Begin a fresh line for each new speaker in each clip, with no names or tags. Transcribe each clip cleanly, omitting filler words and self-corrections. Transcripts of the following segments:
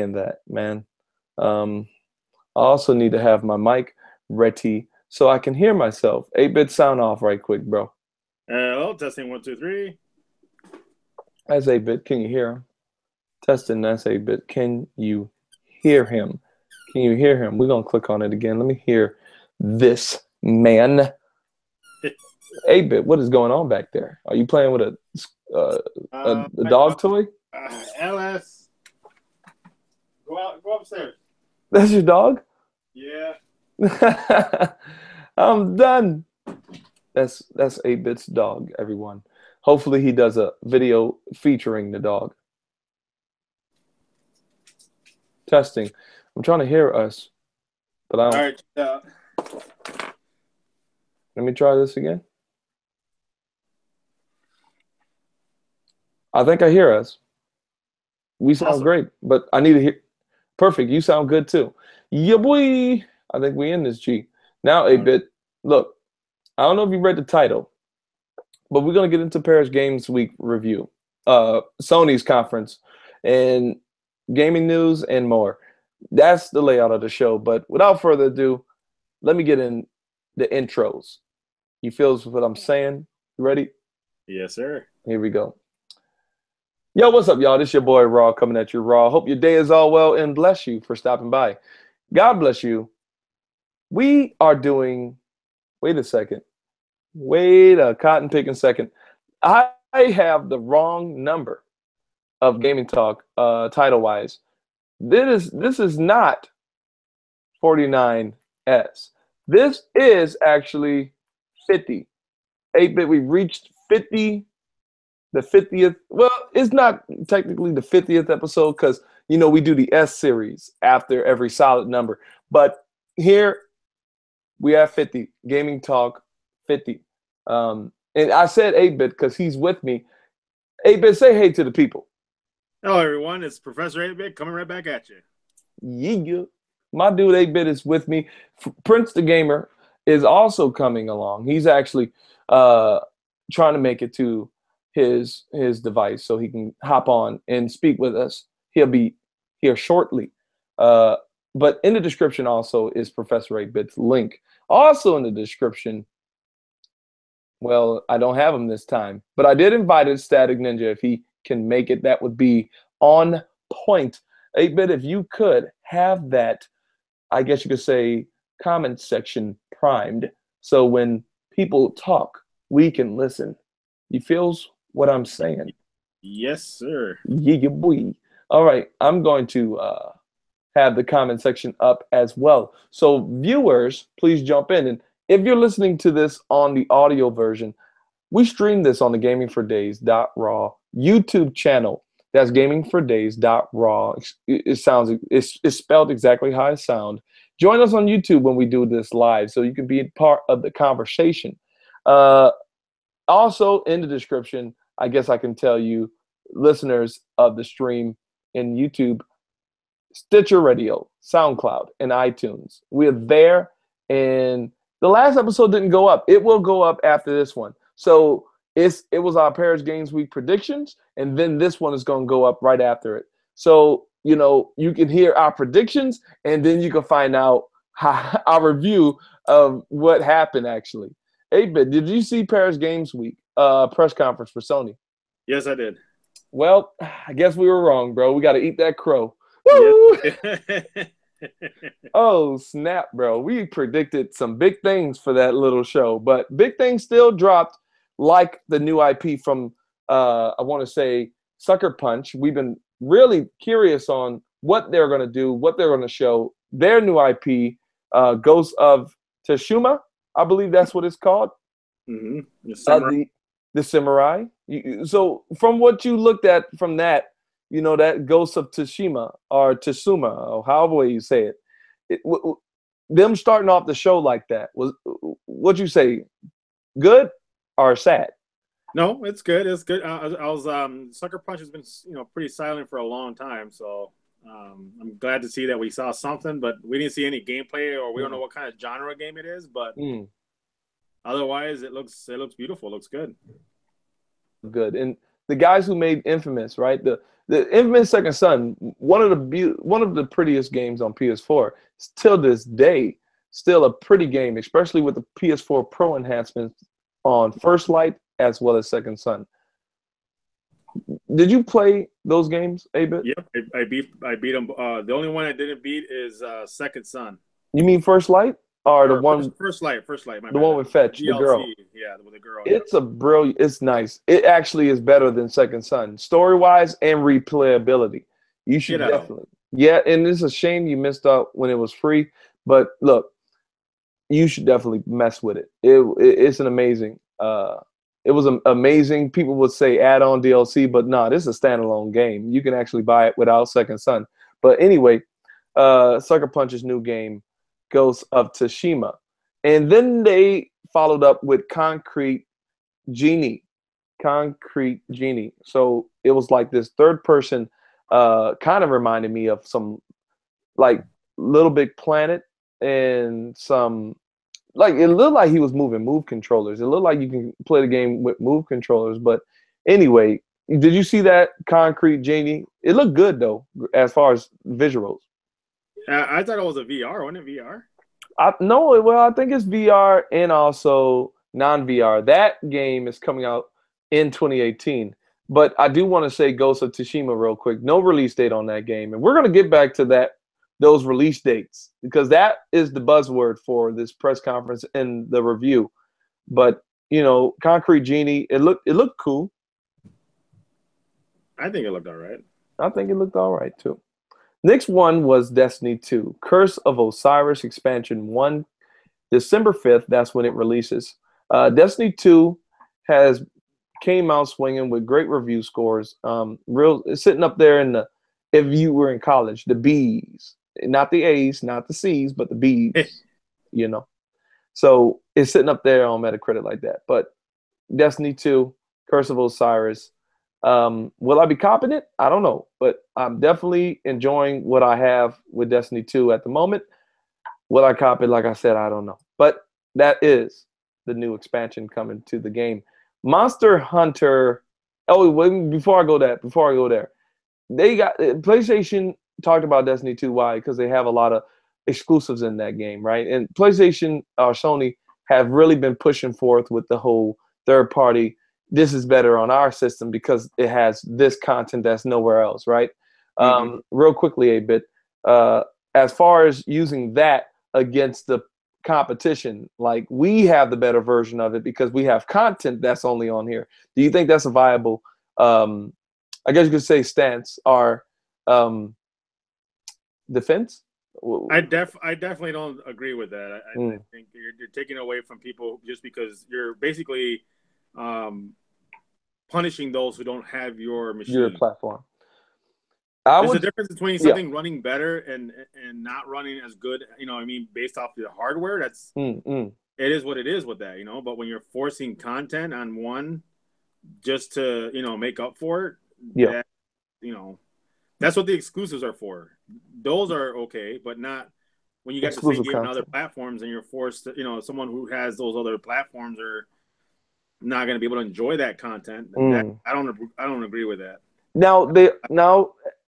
in that, man. I also need to have my mic ready so I can hear myself. 8-bit sound off right quick, bro.
Hello, testing 1, 2, 3.
That's 8-bit. Can you hear him? Testing, that's 8-bit. Can you hear him? Can you hear him? We're going to click on it again. Let me hear this man. 8-bit, what is going on back there? Are you playing with a dog toy?
LS, go upstairs.
That's your dog?
Yeah.
I'm done. That's 8-bit's dog, everyone. Hopefully he does a video featuring the dog. Testing. I'm trying to hear us, but I don't.
All right.
Let me try this again. I think I hear us. We sound
Awesome.
great, but I need to hear. Perfect. You sound good too. Yeah, boy. I think we in this G. Now, 8-bit. Look, I don't know if you read the title, but we're gonna get into Paris Games Week review, Sony's conference, and gaming news and more. That's the layout of the show. But without further ado, let me get in the intros. You feels what I'm saying? You ready?
Yes, sir.
Here we go. Yo, what's up, y'all? This your boy Raw coming at you raw. Hope your day is all well and bless you for stopping by. God bless you. We are doing, wait a second. Wait a cotton picking second. I have the wrong number of Gaming Talk title wise. This is not 49S. This is actually 50. 8-bit, we reached 50. The 50th, well, it's not technically the 50th episode because, you know, we do the S series after every solid number. But here we have 50, Gaming Talk 50. And I said 8-bit because he's with me. 8-bit, say hey to the people.
Hello, everyone. It's Professor 8-bit coming right back at you.
Yeah. My dude 8-bit is with me. PrinceThaGamer is also coming along. He's actually trying to make it to his device so he can hop on and speak with us. He'll be here shortly. But in the description also is Professor 8-bit's link. Also in the description, well, I don't have him this time, but I did invite Static Ninja if he can make it. That would be on point. 8-bit, if you could have that, I guess you could say, comment section primed, so when people talk, we can listen. You feels what I'm saying?
Yes, sir.
Yeah, boy. All right, I'm going to have the comment section up as well. So viewers, please jump in. And if you're listening to this on the audio version, we stream this on the gamingfordays.raw YouTube channel. That's gamingfordays.raw. It's spelled exactly how it sounds. Join us on YouTube when we do this live so you can be part of the conversation. Also in the description, I guess I can tell you, listeners of the stream in YouTube, Stitcher Radio, SoundCloud, and iTunes. We're there, and the last episode didn't go up. It will go up after this one. So it was our Paris Games Week predictions, and then this one is going to go up right after it. So, you know, you can hear our predictions, and then you can find out our review of what happened, actually. 8-bit, did you see Paris Games Week press conference for Sony?
Yes, I did.
Well, I guess we were wrong, bro. We got to eat that crow. Woo!
Yep.
Oh, snap, bro. We predicted some big things for that little show, but big things still dropped, like the new IP from, I want to say, Sucker Punch. We've been really curious on what they're going to do, what they're going to show. Their new IP, Ghost of Tsushima, I believe that's what it's called.
Mm-hmm. The
Samurai. So from what you looked at from that, you know, that Ghost of Tsushima or Tsuma, or however you say it, them starting off the show like that, what'd you say, good or sad?
No, it's good. It's good. I was Sucker Punch has been, you know, pretty silent for a long time, so I'm glad to see that we saw something, but we didn't see any gameplay, or we don't know what kind of genre game it is, but otherwise it looks beautiful. It looks good.
Good. And the guys who made Infamous, right? The Infamous Second Son, one of the prettiest games on PS4. Till this day, still a pretty game, especially with the PS4 Pro enhancements on First Light as well as Second Son. Did you play those games, A-Bit?
Yep, I beat them. The only one I didn't beat is Second Son.
You mean First Light or the one
First Light?
The one with Fetch,
DLC,
the girl.
Yeah, with the girl.
It's a brilliant. It's nice. It actually is better than Second Son, story-wise and replayability. You should definitely. Yeah, and it's a shame you missed out when it was free. But look, you should definitely mess with it. It's an amazing. It was amazing. People would say add-on DLC, but no, this is a standalone game. You can actually buy it without Second Son. But anyway, Sucker Punch's new game, Ghost of Tsushima, and then they followed up with Concrete Genie. So it was like this third person, kind of reminded me of some like Little Big Planet and some. Like it looked like he was moving move controllers. It looked like you can play the game with move controllers. But anyway, did you see that Concrete Genie? It looked good though, as far as visuals.
I thought it was a VR. Wasn't it VR?
No, well, I think it's VR and also non-VR. That game is coming out in 2018. But I do want to say Ghost of Tsushima real quick. No release date on that game, and we're gonna get back to those release dates, because that is the buzzword for this press conference and the review. But Concrete Genie, it looked cool.
I think it looked all right.
I think it looked all right too. Next one was Destiny 2, Curse of Osiris Expansion 1, December 5th. That's when it releases. Destiny 2 came out swinging with great review scores. Sitting up there in the, if you were in college, the B's. Not the A's, not the C's, but the B's, So it's sitting up there on Metacritic like that. But Destiny 2, Curse of Osiris. Will I be copping it? I don't know. But I'm definitely enjoying what I have with Destiny 2 at the moment. Will I cop it? Like I said, I don't know. But that is the new expansion coming to the game. Monster Hunter. Oh, wait, before I go there, they got PlayStation talked about Destiny 2. Why? Because they have a lot of exclusives in that game, right? And PlayStation or Sony have really been pushing forth with the whole third party. This is better on our system because it has this content that's nowhere else, right? Real quickly, A-Bit, as far as using that against the competition, like we have the better version of it because we have content that's only on here. Do you think that's a viable, I guess you could say, stance or defense?
I definitely don't agree with that. I think you're taking away from people just because you're basically punishing those who don't have your machine.
Your platform.
There's a difference between something running better and not running as good, based off the hardware. That's it is what it is with that, But when you're forcing content on one just to, make up for it, that's what the exclusives are for. Those are okay, but not when you get the same game on other platforms and you're forced to, someone who has those other platforms are not going to be able to enjoy that content. I don't agree with that.
Now,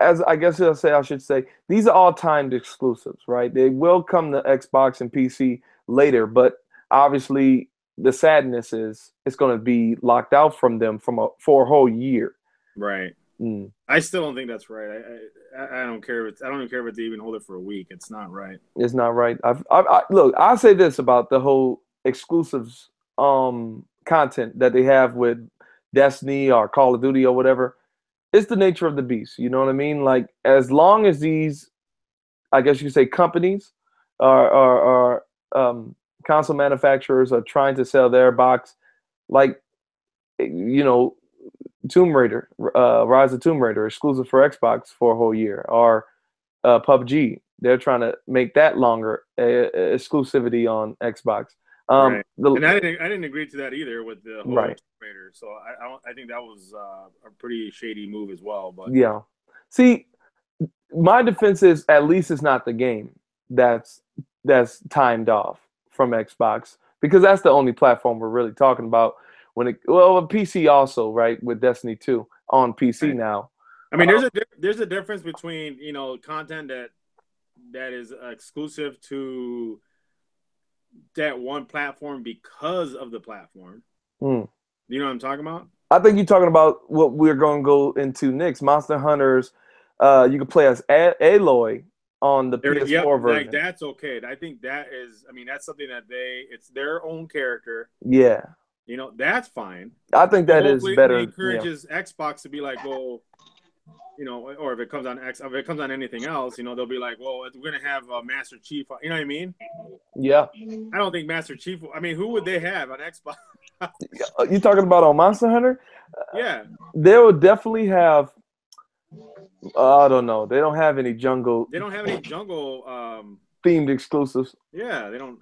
as I guess I should say, these are all timed exclusives, right? They will come to Xbox and PC later, but obviously the sadness is it's going to be locked out from them for a whole year.
Right. I still don't think that's right. I don't care. I don't even care if they even hold it for a week. It's not right.
It's not right. Look, I'll say this about the whole exclusives content that they have with Destiny or Call of Duty or whatever. It's the nature of the beast. You know what I mean? Like, as long as these, I guess you could say, companies or console manufacturers are trying to sell their box, like, Tomb Raider, Rise of Tomb Raider, exclusive for Xbox for a whole year, or PUBG. They're trying to make that longer exclusivity on Xbox.
Right. And I didn't agree to that either with the whole Tomb Raider. So I think that was a pretty shady move as well. But
yeah, see, my defense is at least it's not the game that's timed off from Xbox, because that's the only platform we're really talking about. PC also, right, with Destiny 2 on PC now.
I mean, there's a difference between content that is exclusive to that one platform because of the platform. You know what I'm talking about?
I think you're talking about what we're going to go into next. Monster Hunters. You can play as Aloy on the PS4 version.
Like that's okay. I think that is. I mean, that's something that it's their own character.
Yeah.
That's fine.
I think that is better.
It encourages Xbox to be like, well, or if it comes on anything else, they'll be like, well, we're gonna have Master Chief. You know what I mean?
Yeah.
I don't think Master Chief. I mean, who would they have on Xbox?
You talking about on Monster Hunter?
Yeah.
They will definitely have. I don't know. They don't have any jungle.
They don't have any jungle
themed exclusives.
Yeah, they don't.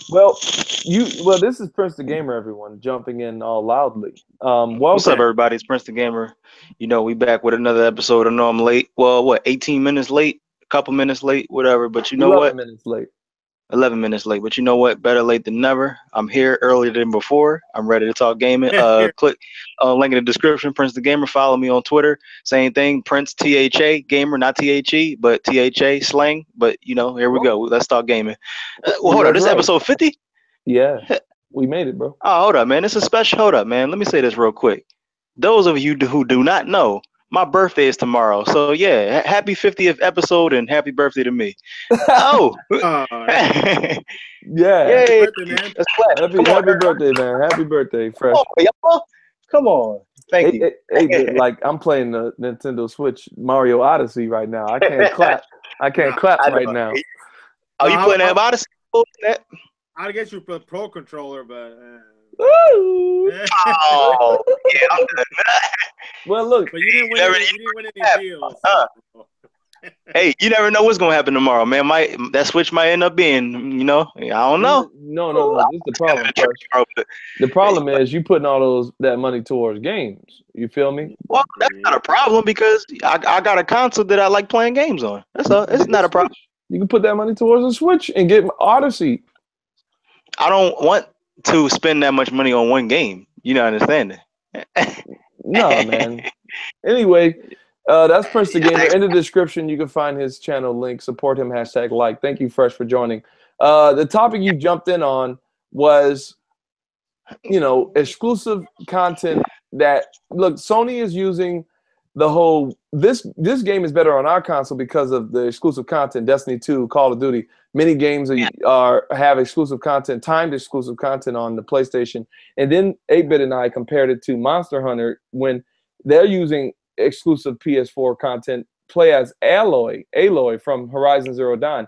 Well, this is PrinceThaGamer, everyone, jumping in all loudly.
What's up, everybody? It's PrinceThaGamer. We back with another episode. I know I'm late. Well, 18 minutes late, a couple minutes late, whatever. But you know
11
what?
minutes late.
11 minutes late. But you know what? Better late than never. I'm here earlier than before. I'm ready to talk gaming. Click link in the description, PrinceThaGamer. Follow me on Twitter. Same thing, Prince THA Gamer, not THE, but THA slang. But here we go. Let's talk gaming. Hold on. This is episode 50?
Yeah. We made it, bro.
Oh, hold up, man. It's a special. Hold up, man. Let me say this real quick. Those of you who do not know, my birthday is tomorrow. So, yeah, happy 50th episode and happy birthday to me. Oh.
Yeah.
Yay.
Happy birthday, man. Happy birthday, Fresh.
Come on. Thank you.
Hey, like, I'm playing the Nintendo Switch Mario Odyssey right now. I can't clap. I can't clap right now.
Oh, you playing that Odyssey?
I'd get you a pro controller, but...
Oh, yeah, I'm done.
Well, look.
But you didn't win any deals.
Hey,
you never know what's gonna happen tomorrow, man. That Switch might end up being, I don't know.
No. This is the problem. The problem is you putting all that money towards games. You feel me?
Well, that's not a problem because I got a console that I like playing games on. It's not a problem.
You can put that money towards a Switch and get Odyssey.
I don't want to spend that much money on one game. You know, understand it?
No, man. Anyway, that's PrinceThaGamer. In the description, you can find his channel link. Support him, #like. Thank you, Fresh, for joining. The topic you jumped in on was, exclusive content that, look, Sony is using the whole, this game is better on our console because of the exclusive content, Destiny 2, Call of Duty. Many games have exclusive content, timed exclusive content on the PlayStation. And then 8-Bit and I compared it to Monster Hunter when they're using exclusive PS4 content, play as Aloy from Horizon Zero Dawn.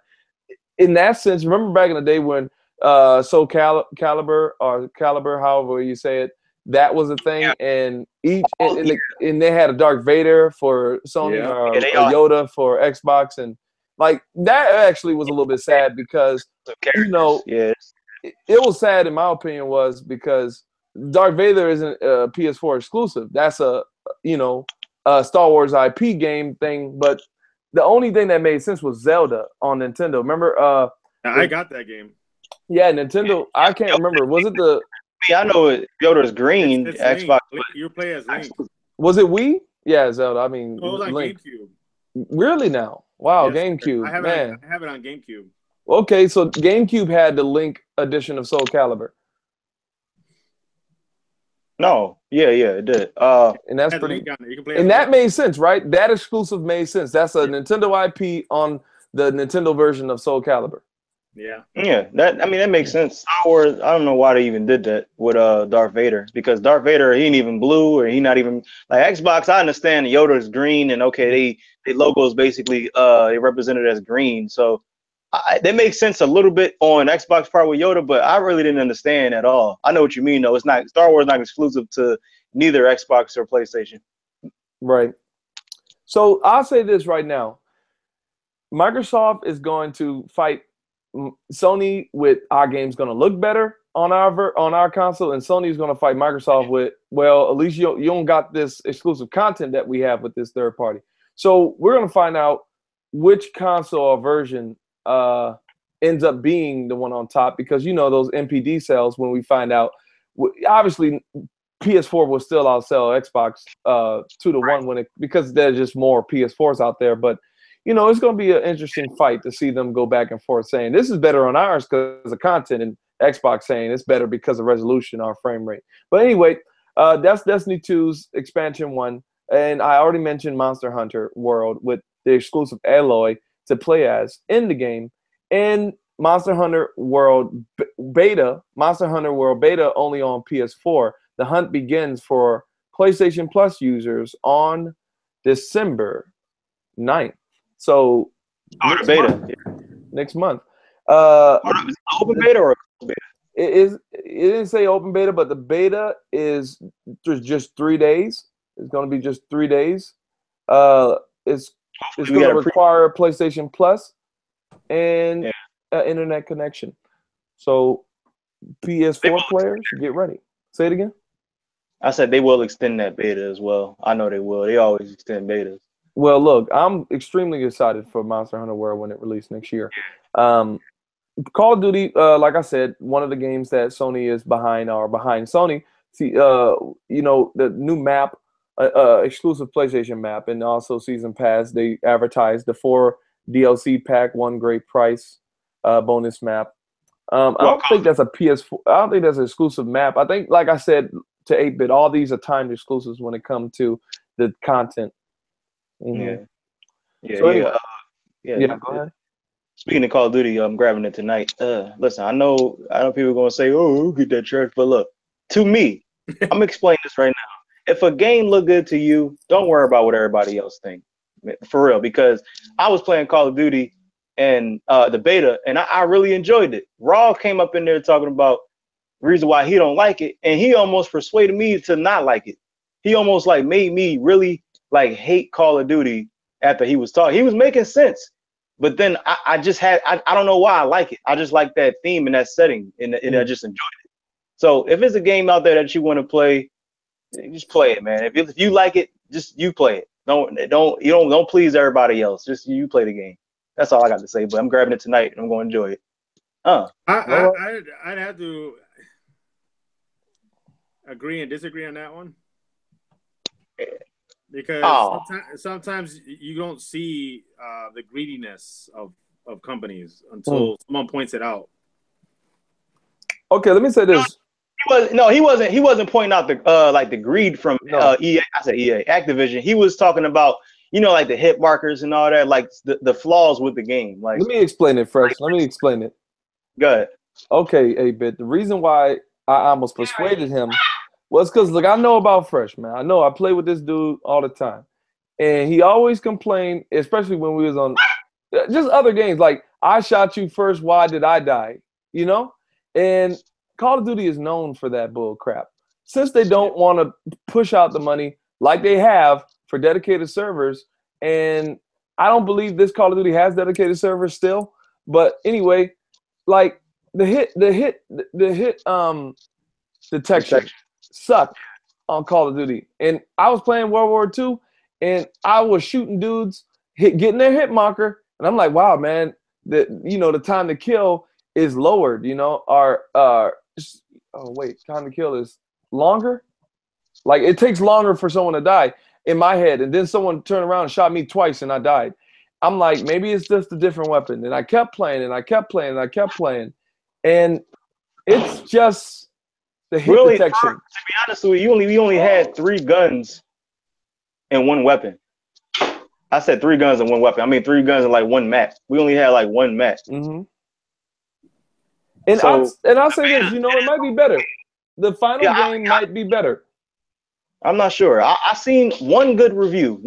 In that sense, remember back in the day when Soul Calibur, or Caliber, however you say it, that was a thing, and and they had a Darth Vader for Sony, or a Yoda for Xbox, and like that actually was a little bit sad because it was sad in my opinion was because Darth Vader isn't a PS4 exclusive. That's a Star Wars IP game thing, but the only thing that made sense was Zelda on Nintendo. Remember?
I got that game.
Yeah, Nintendo. I can't remember. Was it the?
I know Yoda's green. It's Xbox.
You play as Link.
Was it Wii? Yeah, Zelda. I mean,
it was on
Link.
GameCube.
Really now? Wow,
yes,
GameCube.
I have it on GameCube.
Okay, so GameCube had the Link edition of Soul Calibur.
No, yeah, it did.
And that's pretty. And that made sense, right? That exclusive made sense. That's a Nintendo IP on the Nintendo version of Soul Calibur.
Yeah. That makes sense. Star Wars, I don't know why they even did that with Darth Vader, because Darth Vader, he ain't even blue, or he not even like Xbox. I understand Yoda is green, and okay, they logo is basically they represented as green, so that makes sense a little bit on Xbox part with Yoda, but I really didn't understand at all. I know what you mean though. It's not Star Wars, not exclusive to neither Xbox or PlayStation.
Right. So I'll say this right now: Microsoft is going to fight Sony with our game's going to look better on our console, and Sony is going to fight Microsoft with, well, at least you don't got this exclusive content that we have with this third party. So we're going to find out which console or version ends up being the one on top, because those NPD sales, when we find out, obviously PS4 will still outsell Xbox 2-1 because there's just more PS4s out there. But it's going to be an interesting fight to see them go back and forth saying this is better on ours because of content, and Xbox saying it's better because of resolution or frame rate. But anyway, that's Destiny 2's expansion 1, and I already mentioned Monster Hunter World with the exclusive Aloy to play as in the game, and Monster Hunter World Beta only on PS4. The hunt begins for PlayStation Plus users on December 9th. So next month.
Is it open beta or beta?
It didn't say open beta, but the beta is just 3 days. It's going to be just 3 days. It's going to require a PlayStation Plus and internet connection. So PS4 players, get ready. Say it again.
I said they will extend that beta as well. I know they will. They always extend betas.
Well, look, I'm extremely excited for Monster Hunter World when it releases next year. Call of Duty, like I said, one of the games that Sony is behind Sony. See, the new map, exclusive PlayStation map, and also Season Pass. They advertised the 4 DLC pack, one great price, bonus map. I don't think that's a PS4. I don't think that's an exclusive map. I think, like I said to 8-bit, all these are timed exclusives when it comes to the content. Mm-hmm. Go ahead.
Speaking of Call of Duty, I'm grabbing it tonight. Listen, I know people are gonna say, "Oh, we'll get that trash," but look, to me, I'm explaining this right now. If a game look good to you, don't worry about what everybody else think, for real. Because I was playing Call of Duty and the beta, and I really enjoyed it. Raw came up in there talking about the reason why he don't like it, and he almost persuaded me to not like it. He almost like made me really like hate Call of Duty after he was talking. He was making sense, but then I don't know why I like it. I just like that theme and that setting, and I just enjoyed it. So if it's a game out there that you want to play, just play it, man. If you like it, just you play it. Don't please everybody else. Just you play the game. That's all I got to say. But I'm grabbing it tonight and I'm going to enjoy it.
I'd have to agree and disagree on that one. Because sometimes you don't see the greediness of companies until someone points it out.
Okay, let me say this.
He wasn't pointing out the greed from EA. I said EA, Activision. He was talking about like the hit markers and all that, like the flaws with the game. Like,
let me explain it first. Let me explain it.
Go ahead.
Okay, 8-bit. The reason why I almost persuaded him was because, look, I know about Fresh, man. I know I play with this dude all the time. And he always complained, especially when we was on just other games, like, I shot you first, why did I die? And Call of Duty is known for that bull crap. Since they don't want to push out the money like they have for dedicated servers, and I don't believe this Call of Duty has dedicated servers still, but anyway, like the hit detection sucked on Call of Duty. And I was playing World War II, and I was shooting dudes, getting their hit marker, and I'm like, wow, man, the time to kill is lowered, time to kill is longer. Like, it takes longer for someone to die in my head, and then someone turned around and shot me twice, and I died. I'm like, maybe it's just a different weapon. And I kept playing, and I kept playing, and I kept playing, and it's just the hit detection.
To be honest with you, we only had 3 guns and 1 weapon. I said 3 guns and 1 weapon. I mean 3 guns and like 1 map. We only had like 1 map.
Mm-hmm. And I'll say this, it might be better. The final game might be better.
I'm not sure. I seen 1 good review.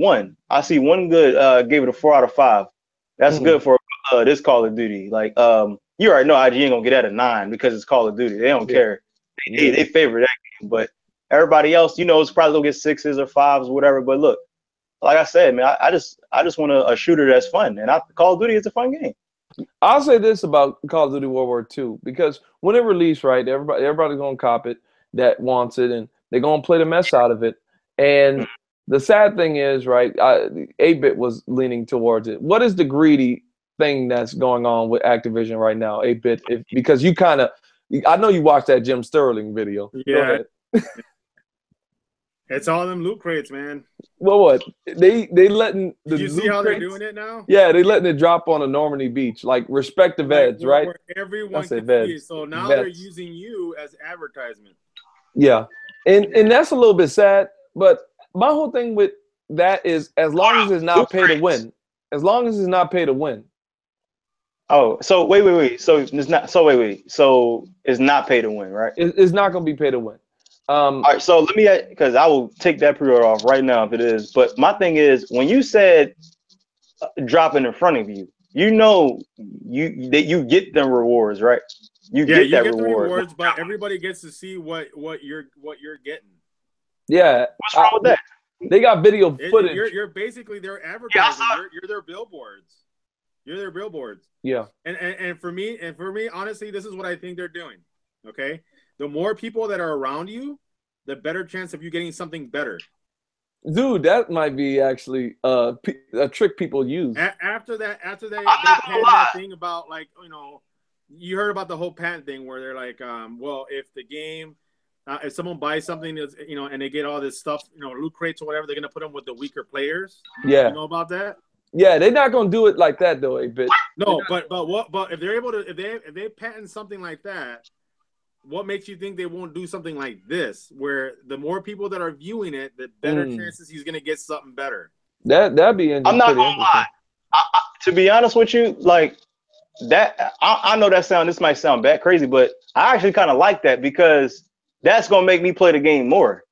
I see 1 good. Gave it a 4 out of 5. That's good for this Call of Duty. Like, you already know IG ain't gonna get at a 9 because it's Call of Duty. They don't care. They favor that game. But everybody else, it's probably gonna get 6s or 5s or whatever. But look, like I said, man, I just want a shooter that's fun, and Call of Duty is a fun game.
I'll say this about Call of Duty World War II, because when it released, right, everybody's gonna cop it that wants it, and they're gonna play the mess out of it. And the sad thing is, right, 8-bit was leaning towards it. What is the greedy thing that's going on with Activision right now, 8-bit? Because you I know you watched that Jim Sterling video.
Yeah. It's all them loot crates, man.
Well, what they letting the
Did you see
loot
how
crates,
they're doing it now?
Yeah, they letting it drop on a Normandy beach, like respective Eds, right?
Where everyone
That's it,
can see it.
Veds.
So now they're
Vets.
using you as advertisement.
Yeah, and that's a little bit sad. But my whole thing with that is, as long as it's not pay to win, as long as it's not pay to win.
Oh, so wait. So it's not. So wait. So it's not pay to win, right?
It's not going to be pay to win.
All right. So let me, because I will take that pre-order off right now if it is. But my thing is, when you said dropping in front of you, you know, that you get the rewards, right? You get that
the
reward.
rewards, but everybody gets to see what you're getting.
Yeah.
What's wrong with that?
They got video footage.
You're basically their advertising. You're their billboards. You're their billboards.
Yeah.
And for me, honestly, this is what I think they're doing. Okay. The more people that are around you, the better chance of you getting something better.
Dude, that might be actually a trick people use.
After they panned that thing about, like, you know, you heard about the whole patent thing where they're like, well, if the game, if someone buys something, you know, and they get all this stuff, you know, loot crates or whatever, they're gonna put them with the weaker players.
Yeah.
You know about that?
Yeah, they're not gonna do it like that though, 8-bit.
No, but if they're able to, if they patent something like that, what makes you think they won't do something like this, where the more people that are viewing it, the better chances he's gonna get something better?
That'd be interesting.
I'm not gonna lie. To be honest with you, like that, I know this might sound bad, crazy, but I actually kind of like that, because that's gonna make me play the game more.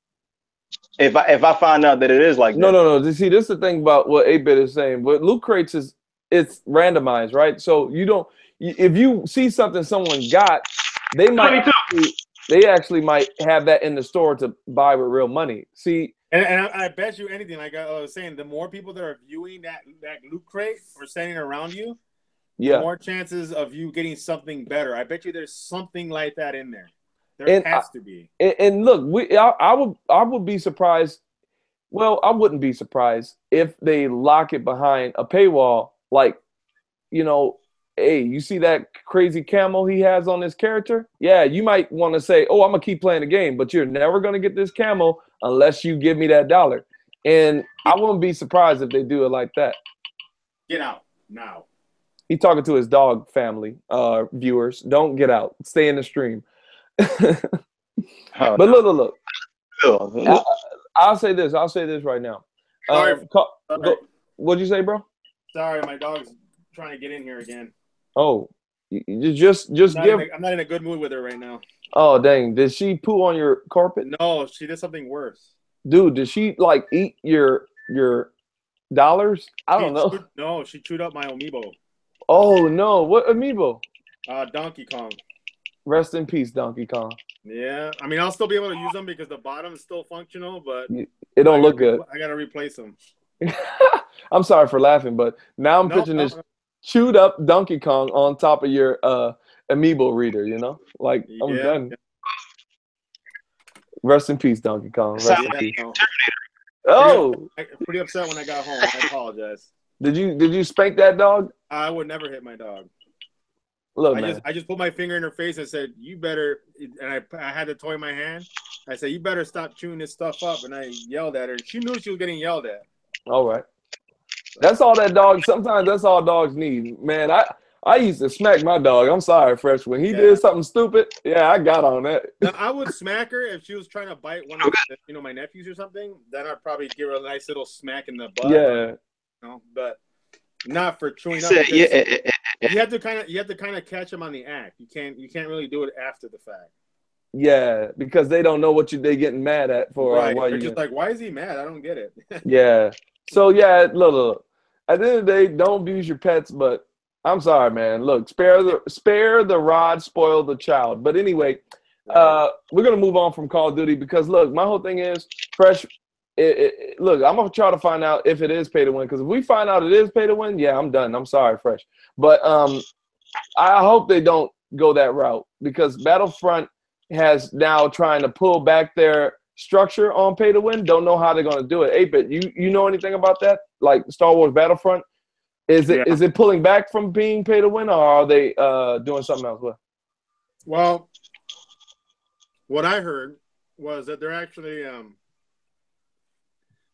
If I find out that it is like that.
No. See, this is the thing about what 8-bit is saying. But loot crates it's randomized, right? So you don't. If you see something someone got, they actually might have that in the store to buy with real money. See,
and I bet you anything, like I was saying, the more people that are viewing that loot crate or standing around you, the more chances of you getting something better. I bet you there's something like that in there. There has to be.
And look, I would be surprised. Well, I wouldn't be surprised if they lock it behind a paywall. Like, you know, hey, you see that crazy camo he has on his character? Yeah, you might want to say, oh, I'm gonna keep playing the game, but you're never gonna get this camo unless you give me that $1. And I wouldn't be surprised if they do it like that.
Get out now.
He's talking to his dog family, viewers. Don't get out. Stay in the stream. But look. I'll say this right now. What'd you say, bro?
Sorry, my dog's trying to get in here again.
Oh, you just give.
I'm not in a good mood with her right now.
Oh dang! Did she poo on your carpet?
No, she did something worse.
Dude, did she like eat your dollars? I don't know.
No, she chewed up my amiibo.
Oh no! What amiibo?
Donkey Kong.
Rest in peace, Donkey Kong.
Yeah, I mean, I'll still be able to use them because the bottom is still functional, but
it don't look good.
I gotta replace them.
I'm sorry for laughing, but now I'm picturing this chewed up Donkey Kong on top of your amiibo reader. You know, like I'm done. Yeah. Rest in peace, Donkey Kong. Rest in peace. Oh,
pretty upset when I got home. I apologize.
Did you spank that dog?
I would never hit my dog.
Look,
I just put my finger in her face and said, "You better." And I had the toy in my hand. I said, "You better stop chewing this stuff up." And I yelled at her. She knew she was getting yelled at.
All right, that's all that dog. Sometimes that's all dogs need, man. I used to smack my dog. I'm sorry, Fresh. When he did something stupid, I got on that.
Now, I would smack her if she was trying to bite one of my nephews or something. Then I'd probably give her a nice little smack in the butt.
Yeah.
You know, but not for chewing up. You have to kind of catch them on the act. You can't really do it after the fact.
Yeah, because they don't know what they getting mad at for.
Right. They're just like, why is he mad? I don't get it.
Yeah. So look. At the end of the day, don't abuse your pets, but I'm sorry, man. Look, spare the rod, spoil the child. But anyway, we're gonna move on from Call of Duty because look, my whole thing is Fresh. Look, I'm gonna try to find out if it is pay to win. Because if we find out it is pay to win, I'm done. I'm sorry, Fresh. But I hope they don't go that route because Battlefront has now trying to pull back their structure on pay to win. Don't know how they're gonna do it. 8-bit, you know anything about that? Like Star Wars Battlefront, is it pulling back from being pay to win, or are they doing something else?
Well, what I heard was that they're actually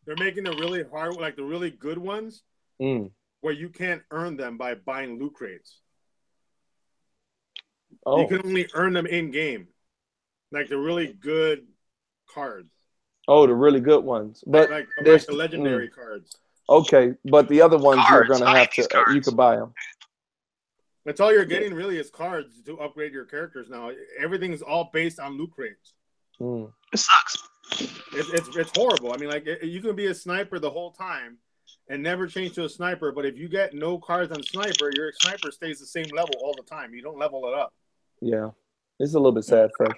They're making the really hard, like the really good ones, where you can't earn them by buying loot crates.
Oh.
You can only earn them in game, like the really good cards.
Oh, the really good ones, but
like
there's
the legendary cards.
Okay, but the other ones you're
Cards.
gonna have to. You could buy them.
That's all you're getting really is cards to upgrade your characters now. Everything's all based on loot crates.
It sucks.
It's horrible. I mean, like you can be a sniper the whole time and never change to a sniper, but if you get no cards on sniper, your sniper stays the same level all the time. You don't level it up.
Yeah, it's a little bit sad, Fresh.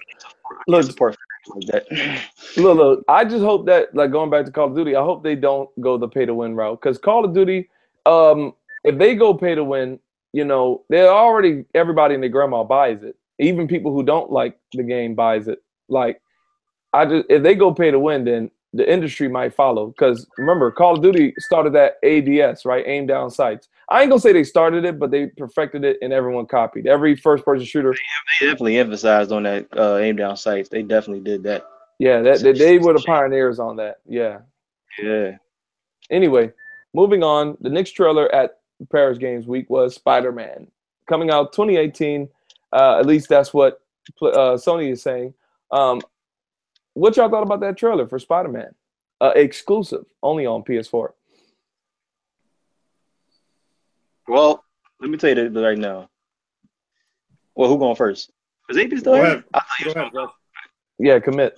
Look,
support like that.
Look. I just hope that, like, going back to Call of Duty, I hope they don't go the pay to win route, because Call of Duty, if they go pay to win, you know, they're already, everybody and their grandma buys it. Even people who don't like the game buys it. Like, if they go pay to win, then the industry might follow. Because remember, Call of Duty started that ADS, right? Aim down sights. I ain't gonna say they started it, but they perfected it and everyone copied. Every first-person shooter.
They definitely emphasized on that aim down sights. They definitely did that.
Yeah, they were the pioneers on that. Yeah.
Yeah.
Anyway, moving on. The next trailer at Paris Games Week was Spider-Man, coming out 2018. At least that's what Sony is saying. What y'all thought about that trailer for Spider-Man? Exclusive, only on PS4.
Well, let me tell you this right now. Well, who going first? Is AP still here? I thought you was going to go.
Yeah, commit.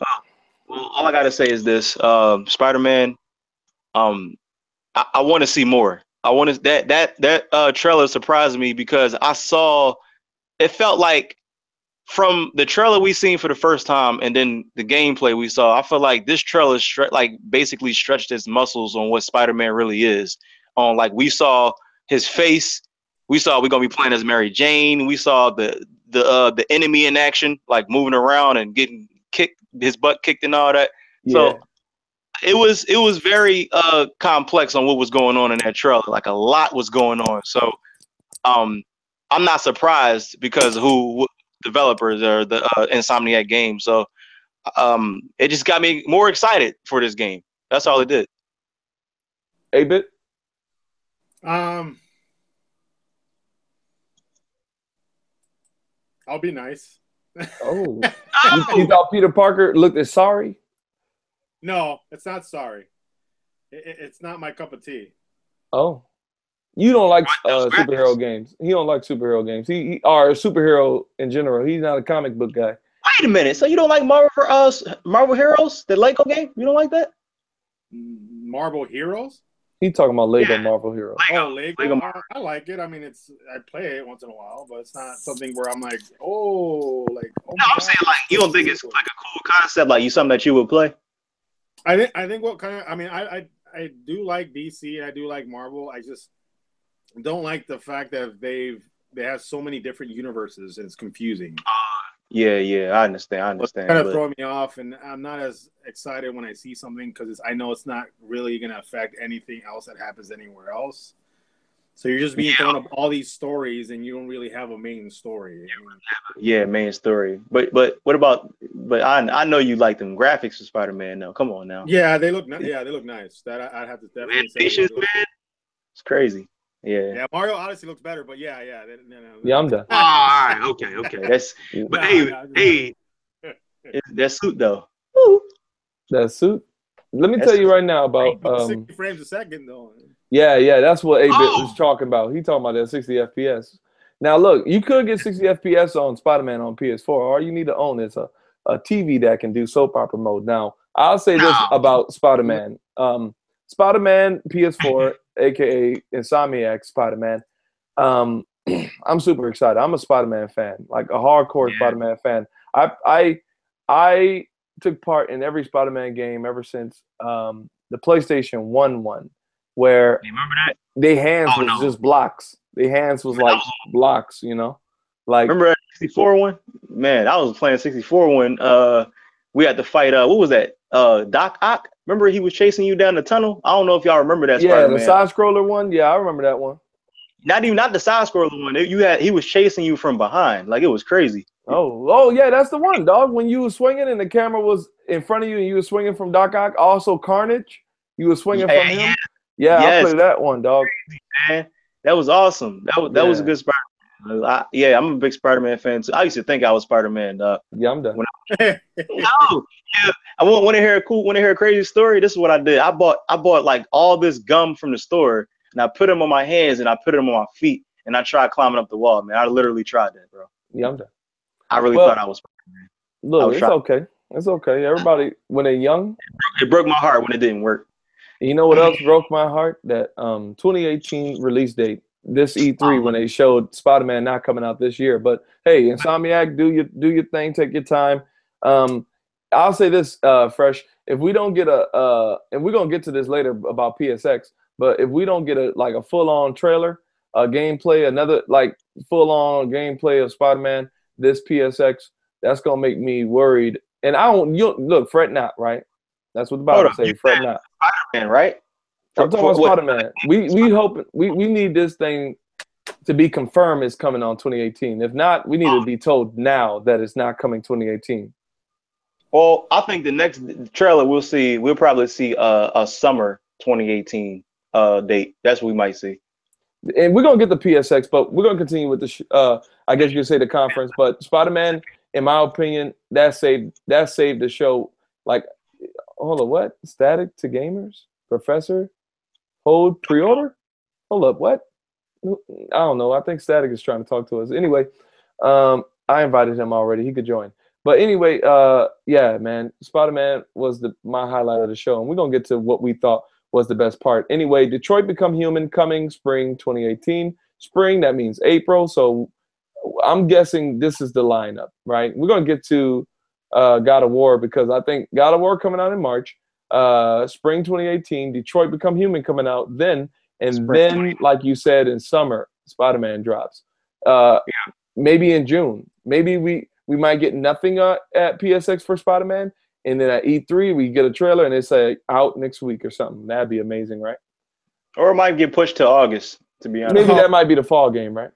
Well, all I gotta say is this: Spider-Man. I want to see more. I want to that trailer surprised me because I saw. It felt like from the trailer we seen for the first time and then the gameplay we saw, I feel like this trailer basically stretched its muscles on what Spider-Man really is. On like we saw his face, we saw we're gonna be playing as Mary Jane. We saw the enemy in action, like moving around and getting kicked, his butt kicked and all that. Yeah. So it was very complex on what was going on in that trailer. Like a lot was going on. So I'm not surprised because who developers are the Insomniac Games. So it just got me more excited for this game. That's all it did.
8-bit?
I'll be nice.
Oh. You thought Peter Parker looked as sorry?
No, it's not sorry. It's not my cup of tea.
Oh. You don't like superhero games. He don't like superhero games. He or a superhero in general. He's not a comic book guy.
Wait a minute. So you don't like Marvel Heroes, the Lego game? You don't like that?
Marvel Heroes?
He's talking about Lego Marvel Heroes.
Lego. I like it. I mean, I play it once in a while, but it's not something where I'm like, oh, like. Oh
no, I'm saying like you don't think it's like a cool concept, like something that you would play.
I think what kind of. I mean, I do like DC. I do like Marvel. I just don't like the fact that they have so many different universes and it's confusing.
Yeah, I understand.
It's kind of throwing me off, and I'm not as excited when I see something because I know it's not really going to affect anything else that happens anywhere else. So you're just being thrown up all these stories, and you don't really have a main story.
Yeah, main story. But what about? But I know you like them graphics for Spider-Man. Now, come on now.
Yeah, they look. They look nice. That I have to definitely say.
Man, it's crazy. Yeah,
Mario Odyssey looks better, but yeah.
Yeah, I'm done.
All right, okay. That's but hey, that suit though. Woo.
That suit. Let me tell you right now about
60 frames a second though.
Yeah, that's what 8-bit was talking about. He talking about that 60 FPS. Now look, you could get 60 FPS on Spider-Man on PS4. All you need to own is a TV that can do soap opera mode. Now I'll say this about Spider-Man. Spider-Man PS4, aka Insomniac Spider-Man. I'm super excited. I'm a Spider-Man fan, like a hardcore Spider-Man fan. I took part in every Spider-Man game ever since the PlayStation 1, where their hands was just blocks. Their hands was like blocks, you know. Like
remember that 64 one? Man, I was playing 64 one. We had to fight. What was that? Doc Ock. Remember he was chasing you down the tunnel? I don't know if y'all remember that.
Yeah, Spider-Man. The side scroller one. Yeah, I remember that one.
Not the side scroller one. He was chasing you from behind. Like it was crazy.
Oh yeah, that's the one, dog. When you were swinging and the camera was in front of you and you were swinging from Doc Ock. Also Carnage. You were swinging
Yeah,
from him. Yeah, I
yes,
played that one, dog.
man. That was awesome. That was a
Yeah.
good Spider-Man. Yeah, I'm a big Spider-Man fan too. I used to think I was Spider-Man, dog.
Yeah, I'm done.
When No, yeah. I want to hear a crazy story. This is what I did. I bought like all this gum from the store, and I put them on my hands and I put them on my feet, and I tried climbing up the wall. Man, I literally tried that, bro.
Yeah, I'm done.
I really
Well,
thought I was Spider-Man. I
look,
was
it's
trying.
okay. It's okay. Everybody, when they're young,
It broke my heart when it didn't work.
you know what else broke my heart? That 2018 release date, this E3 when they showed Spider-Man not coming out this year. But hey, Insomniac, do your thing, take your time. I'll say this, Fresh. If we don't get and we're gonna get to this later about PSX, but if we don't get a full-on trailer, gameplay, another like full-on gameplay of Spider-Man, this PSX, that's gonna make me worried. And look, fret not, right? That's what the Bible says. Fret not.
Spider-Man, right?
I'm talking about Spider-Man. We hope we need this thing to be confirmed it's coming on 2018. If not, we need to be told now that it's not coming 2018.
Well, I think the next trailer we'll probably see a summer 2018 date. That's what we might see.
And we're gonna get the PSX, but we're gonna continue with the I guess you could say the conference. But Spider-Man, in my opinion, that saved the show. Like, hold on, what? Static to gamers? Professor? Hold pre-order? Hold up, what? I don't know. I think Static is trying to talk to us. Anyway, I invited him already. He could join. But anyway, yeah, man, Spider-Man was my highlight of the show, and we're gonna get to what we thought was the best part. Anyway, Detroit Become Human coming spring 2018. Spring, that means April. So I'm guessing this is the lineup, right? We're gonna get to God of War because I think God of War coming out in March. Spring 2018, Detroit Become Human coming out then, and then, like you said, in summer, Spider-Man drops. Maybe in June. Maybe we might get nothing at PSX for Spider-Man, and then at E3 we get a trailer and it's out next week or something. That'd be amazing, right?
Or it might get pushed to August. To be honest,
maybe that might be the fall game, right?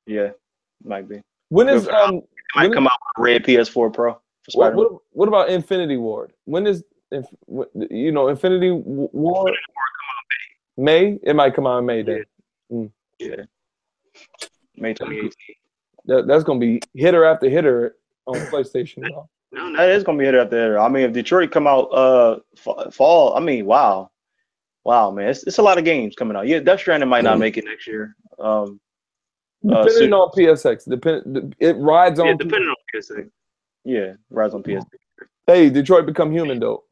Yeah, might be.
When is
it might come out with a red PS4 Pro for Spider-Man.
What about Infinity Ward? When is Infinity War? May? It might come out in May then.
Yeah. May 2018.
That's gonna be hitter after hitter on PlayStation.
No, that is gonna be hitter after hitter. I mean, if Detroit come out fall, I mean, wow, man, it's a lot of games coming out. Yeah, Death Stranding might not make it next year.
Depending on PSX, it rides on.
Yeah, depending on PSX. Yeah, rides on PSX.
Hey, Detroit Become Human though.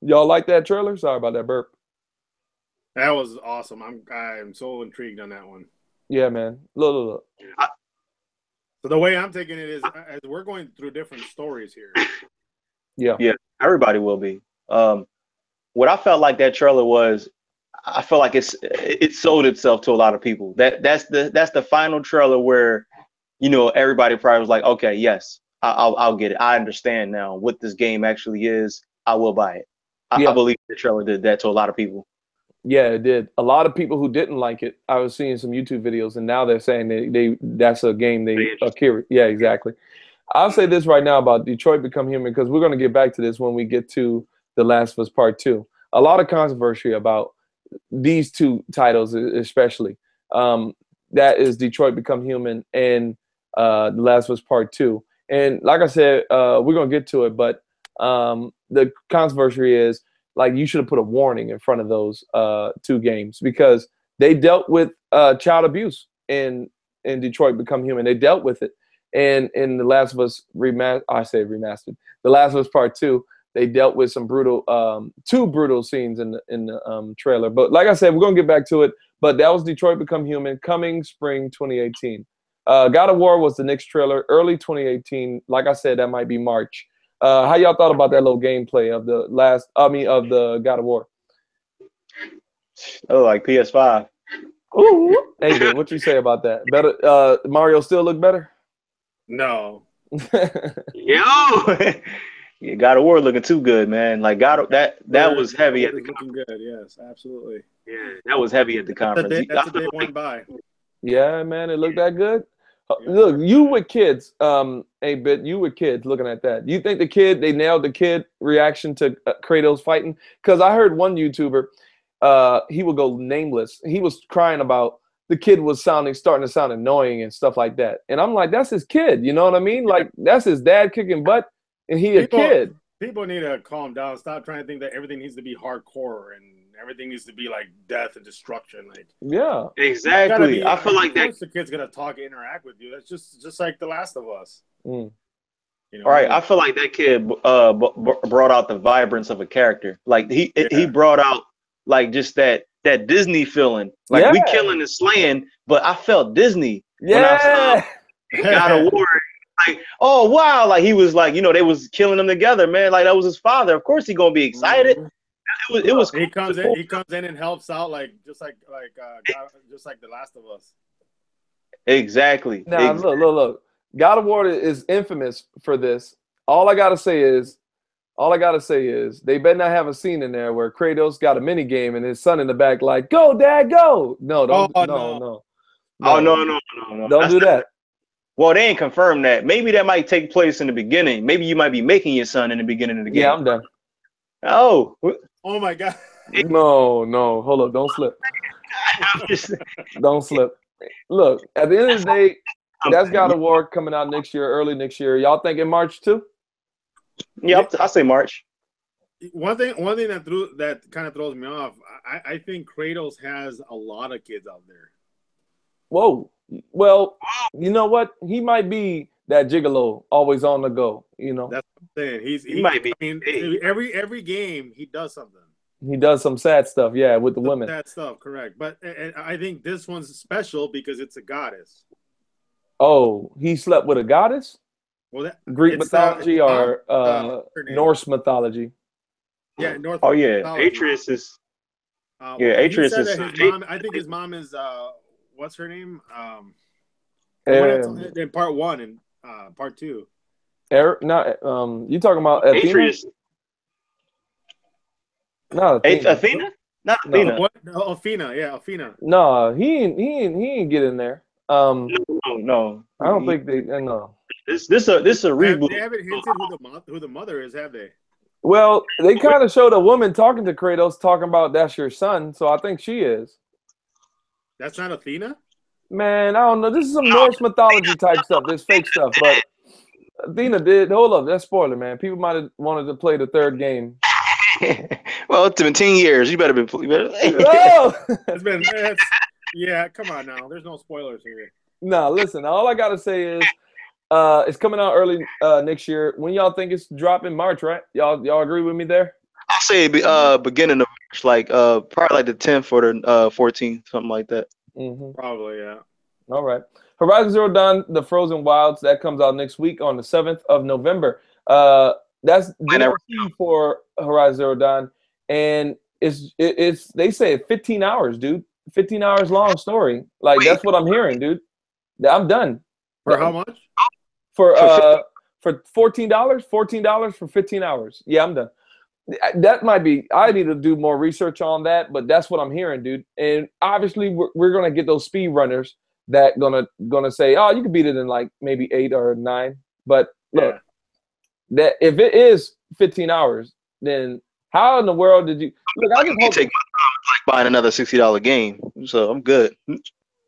Y'all like that trailer? Sorry about that burp.
That was awesome. I'm so intrigued on that one.
Yeah, man. Look.
So the way I'm taking it is, as we're going through different stories here.
Yeah,
everybody will be. What I felt like that trailer was, I felt like it sold itself to a lot of people. That's the final trailer where, everybody probably was like, okay, yes, I'll get it. I understand now what this game actually is. I will buy it. I believe the trailer did that to a lot of people.
Yeah, it did. A lot of people who didn't like it, I was seeing some YouTube videos, and now they're saying that's a game they are curious. Yeah, exactly. I'll say this right now about Detroit Become Human, because we're going to get back to this when we get to The Last of Us Part 2. A lot of controversy about these two titles, especially. That is Detroit Become Human and The Last of Us Part 2. And like I said, we're going to get to it, but the controversy is, like, you should have put a warning in front of those two games, because they dealt with child abuse in Detroit Become Human. They dealt with it. And in The Last of Us remastered, The Last of Us Part 2, they dealt with some two brutal scenes in the trailer. But like I said, we're going to get back to it. But that was Detroit Become Human, coming spring 2018. God of War was the next trailer, early 2018. Like I said, that might be March. How y'all thought about that little gameplay of the God of War?
Oh, like PS5.
Ooh. Hey, what you say about that? Better? Mario still look better?
No.
Yo, yeah, God of War looking too good, man. Like that was heavy at the
looking good. Yes, absolutely.
Yeah, that was heavy at the conference.
That's a day one by.
Yeah, man, it looked that good. Look, you with kids, you with kids looking at that. You think they nailed the kid reaction to Kratos fighting? Because I heard one YouTuber, he would go nameless. He was crying about the kid was starting to sound annoying and stuff like that. And I'm like, that's his kid. You know what I mean? Like, that's his dad kicking butt, and he a kid.
People need to calm down. Stop trying to think that everything needs to be hardcore and everything needs to be like death and destruction. Like,
yeah,
exactly. I feel like
the kid's gonna talk and interact with you. That's just like The Last of Us.
Mm.
You know, all right, I feel like that kid brought out the vibrance of a character. Like he brought out like just that Disney feeling. Like we killing and slaying, but I felt Disney when I saw God of War. Like, oh wow, like he was like, you know, they was killing them together, man. Like that was his father. Of course he gonna be excited. It was
he comes in and helps out like just like The Last of Us.
Exactly.
Now look. God of War is infamous for this. All I gotta say is they better not have a scene in there where Kratos got a mini game and his son in the back like, go dad, go. No.
No.
Don't do that.
Well, they ain't confirmed that. Maybe that might take place in the beginning. Maybe you might be making your son in the beginning of the game.
Yeah, I'm done.
Oh
my God.
No. Hold up. Don't slip. Don't slip. Look, at the end of the day, that's God of War coming out early next year. Y'all think in March too?
Yeah, I'll say March.
One thing that kind of throws me off. I think Kratos has a lot of kids out there.
Whoa. Well, you know what? He might be that gigolo, always on the go. You know.
That's what I'm saying. He
might be.
I mean, every game he does something.
He does some sad stuff, with the women.
Sad stuff, correct. But I think this one's special because it's a goddess.
Oh, he slept with a goddess?
Well,
Greek mythology or Norse mythology?
Yeah, Norse.
Oh yeah,
mythology.
Atreus is. Atreus is.
I think his mom is. What's her name?
In
part 1 and part 2.
You talking about Athena?
Atreus.
No,
Athena. Not Athena.
What? No, Athena. Yeah, Athena.
No, he ain't get in there.
No.
I don't think they. No.
This a reboot.
They haven't hinted who the mother is, have they?
Well, they kind of showed a woman talking to Kratos, talking about that's your son. So I think she is.
That's not Athena?
Man, I don't know. This is some Norse mythology type stuff. This fake stuff, but Athena did. Hold up, that's spoiler, man. People might have wanted to play the third game.
Well, it's been 10 years. You better be.
Oh!
Yeah, come on now. There's no spoilers here.
No, listen. All I gotta say is, it's coming out early next year. When y'all think it's dropping? March, right? Y'all agree with me there?
I'll say beginning of March, like probably like the 10th or the 14th, something like that.
Mm-hmm.
Probably, yeah.
All right. Horizon Zero Dawn: The Frozen Wilds, that comes out next week on the 7th of November. That's DLC for Horizon Zero Dawn, and it's they say 15 hours, dude. 15 hours long story. Like that's what I'm hearing, dude. I'm done.
For how much?
For $14. $14 for 15 hours. Yeah, I'm done. That might be. I need to do more research on that, but that's what I'm hearing, dude. And obviously, we're gonna get those speed runners that gonna say, oh, you can beat it in like maybe 8 or 9. But look, that if it is 15 hours, then how in the world did you look? I just hope
take my time like buying another $60 game, so I'm good.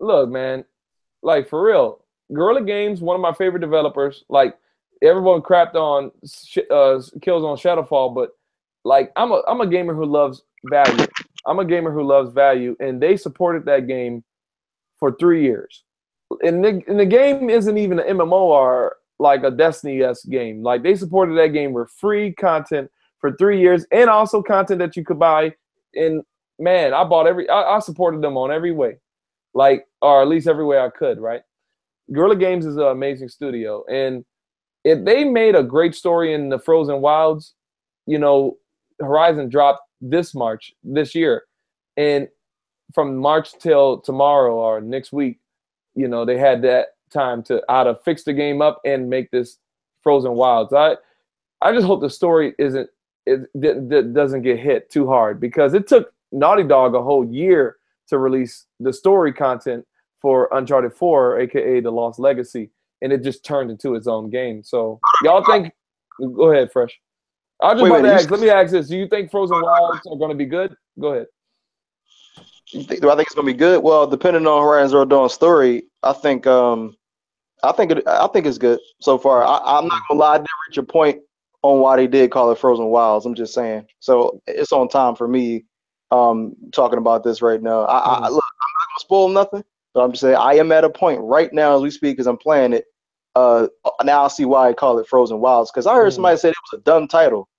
Look, man, like for real, Guerrilla Games, one of my favorite developers. Like everyone crapped on Killzone Shadowfall, but like I'm a gamer who loves value. I'm a gamer who loves value, and they supported that game for 3 years. And the game isn't even an MMO or like a Destiny-esque game. Like they supported that game with free content for 3 years, and also content that you could buy. And man, I supported them on every way, like or at least every way I could. Right? Guerrilla Games is an amazing studio, and if they made a great story in the Frozen Wilds, you know, Horizon dropped this year, and from March till tomorrow or next week, you know, they had that time to either fix the game up and make this Frozen Wilds. I just hope the story doesn't get hit too hard, because it took Naughty Dog a whole year to release the story content for Uncharted 4, aka The Lost Legacy, and it just turned into its own game. So y'all think? Go ahead, Fresh. I was just about to ask. Let me ask this: do you think Frozen Wilds are going to be good? Go ahead.
Do I think it's gonna be good? Well, depending on Horizon Zero Dawn's story, I think it's good so far. I'm not gonna lie, I didn't reach a point on why they did call it Frozen Wilds. I'm just saying. So it's on time for me talking about this right now. Look, I'm not gonna spoil nothing, but I'm just saying I am at a point right now as we speak, because I'm playing it. Now I see why I call it Frozen Wilds, because I heard somebody say it was a dumb title.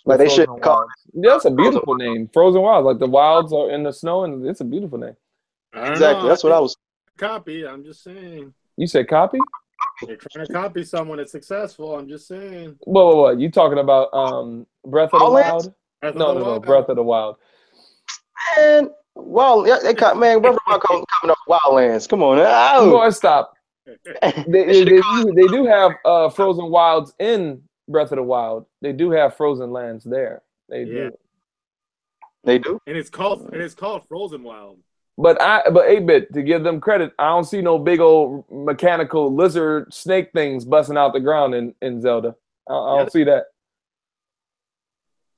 Like they should call it.
That's a beautiful name, Frozen Wilds. Like the wilds are in the snow, and it's a beautiful name.
Exactly. That's what I was.
Copy. I'm just saying.
You said copy?
You're trying to copy someone that's successful. I'm just saying.
Whoa. You talking about Breath of the Wild? No. Breath of the Wild.
Man, well, they got man. Breath of the Wild coming up Wildlands. Come on,
boy, stop. They do have Frozen Wilds in Breath of the Wild. They do have Frozen Lands there. They do.
They do.
And it's called Frozen Wild.
But 8-Bit, to give them credit, I don't see no big old mechanical lizard snake things busting out the ground in Zelda. I don't see that.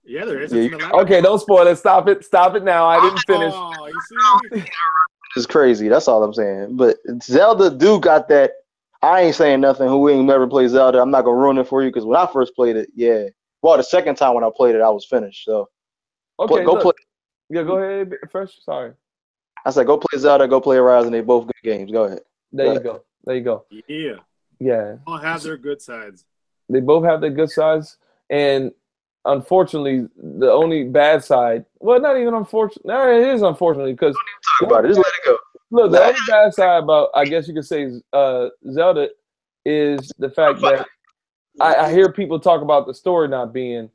Yeah, there is.
Okay, don't spoil it. Stop it now. I didn't finish.
Oh, you see?
It's crazy. That's all I'm saying. But Zelda do got that. I ain't saying nothing. Who ain't never played Zelda? I'm not gonna ruin it for you, because when I first played it, yeah. Well, the second time when I played it, I was finished. So
okay,
go play.
Yeah, go ahead, Fresh. Sorry.
I said go play Zelda, go play Horizon. They both good games. Go ahead.
There you go.
Yeah.
Yeah.
All have their good sides.
They both have their good sides, and unfortunately, the only bad side. Well, not even unfortunate. No, it is unfortunately, because
talk about it. Just let it go.
Look, the only bad side about, I guess you could say, Zelda is the fact that I hear people talk about the story not being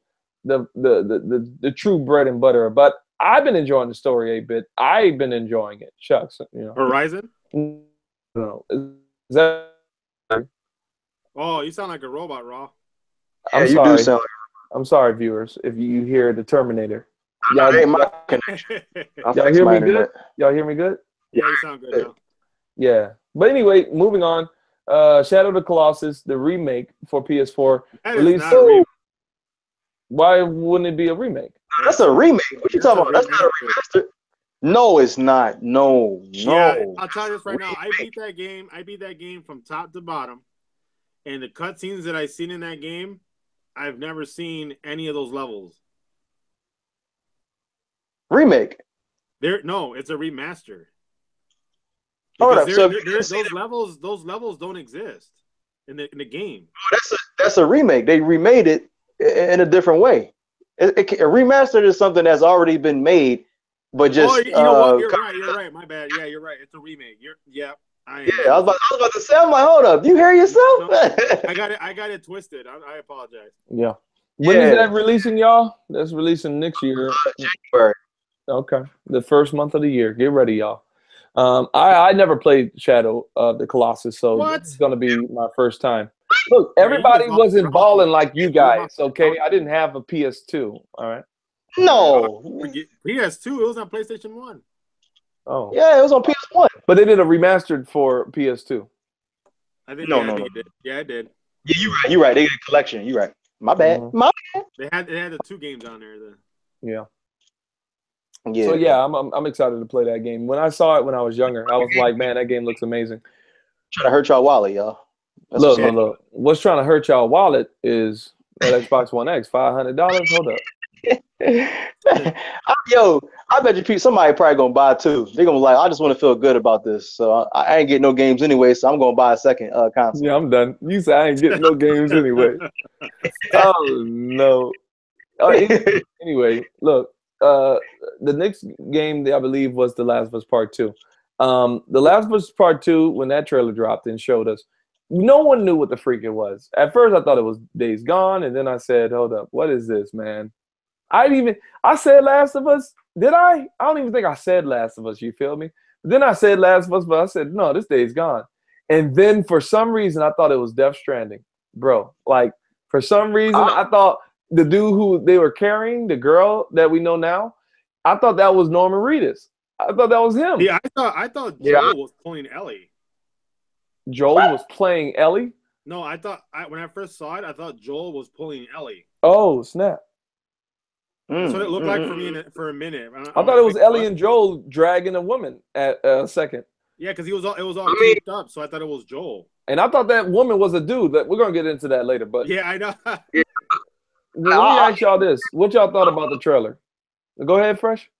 the true bread and butter, but I've been enjoying the story 8-Bit. I've been enjoying it. Shucks,
Horizon?
No. Is that?
Oh, you sound like a robot, Raw.
I'm
you
sorry.
do sound.
I'm sorry, viewers, if you hear the Terminator.
Y'all hear me
good? Y'all hear me good?
Yeah, you sound good now.
Yeah. But anyway, moving on. Shadow of the Colossus, the remake for PS4. Why wouldn't it be a remake?
That's a remake. What you talking about? That's not a remaster. No, it's not. No.
Yeah, I'll tell you this right now. I beat that game from top to bottom. And the cutscenes that I've seen in that game, I've never seen any of those levels.
Remake?
No, it's a remaster.
Hold up. So
those levels don't exist in the game.
That's a remake. They remade it in a different way. A remastered is something that's already been made, but just
you know what? You're right. My bad. Yeah, you're right. It's a remake. I was
about to say. I'm like, hold up. You hear yourself?
No, I got it twisted. I apologize.
Yeah. When is that releasing, y'all? That's releasing next year.
January.
Okay. The first month of the year. Get ready, y'all. I never played Shadow of the Colossus, so it's going to be my first time. Look, everybody wasn't balling like you guys, okay? I didn't have a PS2, all right?
No.
PS2, it was on PlayStation 1.
Oh.
Yeah, it was on PS1.
But they did a remastered for PS2.
I think
no.
It did. Yeah, it did.
Yeah, you're right. They did a collection. You're right. My bad.
Mm-hmm.
My bad.
They had the 2 games on there then.
Yeah.
Yeah.
So yeah, I'm excited to play that game. When I saw it when I was younger, I was like, man, that game looks amazing.
Trying to hurt y'all wallet, y'all.
Look. What's trying to hurt y'all wallet is that Xbox One X, $500. Hold up.
Yo, I bet you somebody probably gonna buy 2. They're gonna be like, I just want to feel good about this, so I ain't getting no games anyway, so I'm gonna buy a second console.
Yeah, I'm done. You said I ain't getting no games anyway. Oh no. Anyway, look. The next game that I believe was The Last of Us Part 2. The Last of Us Part 2, when that trailer dropped and showed us, no one knew what the freak it was. At first, I thought it was Days Gone, and then I said, hold up, what is this, man? I said Last of Us. Did I? I don't even think I said Last of Us, you feel me? But then I said Last of Us, but I said, no, this Days Gone. And then for some reason, I thought it was Death Stranding. Bro, like, for some reason, I thought the dude who they were carrying, the girl that we know now, I thought that was Norman Reedus. I thought that was him.
Yeah, I thought Joel was pulling Ellie.
Joel was playing Ellie?
No, when I first saw it, I thought Joel was pulling Ellie.
Oh, snap.
That's what it looked like for me for a minute.
I thought it was Ellie and Joel dragging a woman at a second.
Yeah, because it was all taped up, so I thought it was Joel.
And I thought that woman was a dude. We're gonna get into that later, but
yeah, I know.
Let me ask y'all this: what y'all thought about the trailer? Go ahead, Fresh.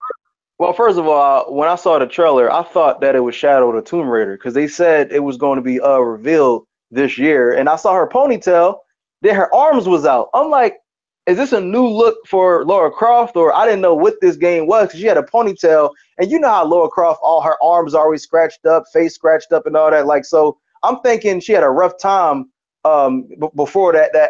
Well, first of all, when I saw the trailer, I thought that it was Shadow the Tomb Raider because they said it was going to be revealed this year, and I saw her ponytail, then her arms was out. I'm like, is this a new look for Lara Croft, or I didn't know what this game was because she had a ponytail, and you know how Lara Croft, all her arms are always scratched up, face scratched up, and all that. Like, so I'm thinking she had a rough time before that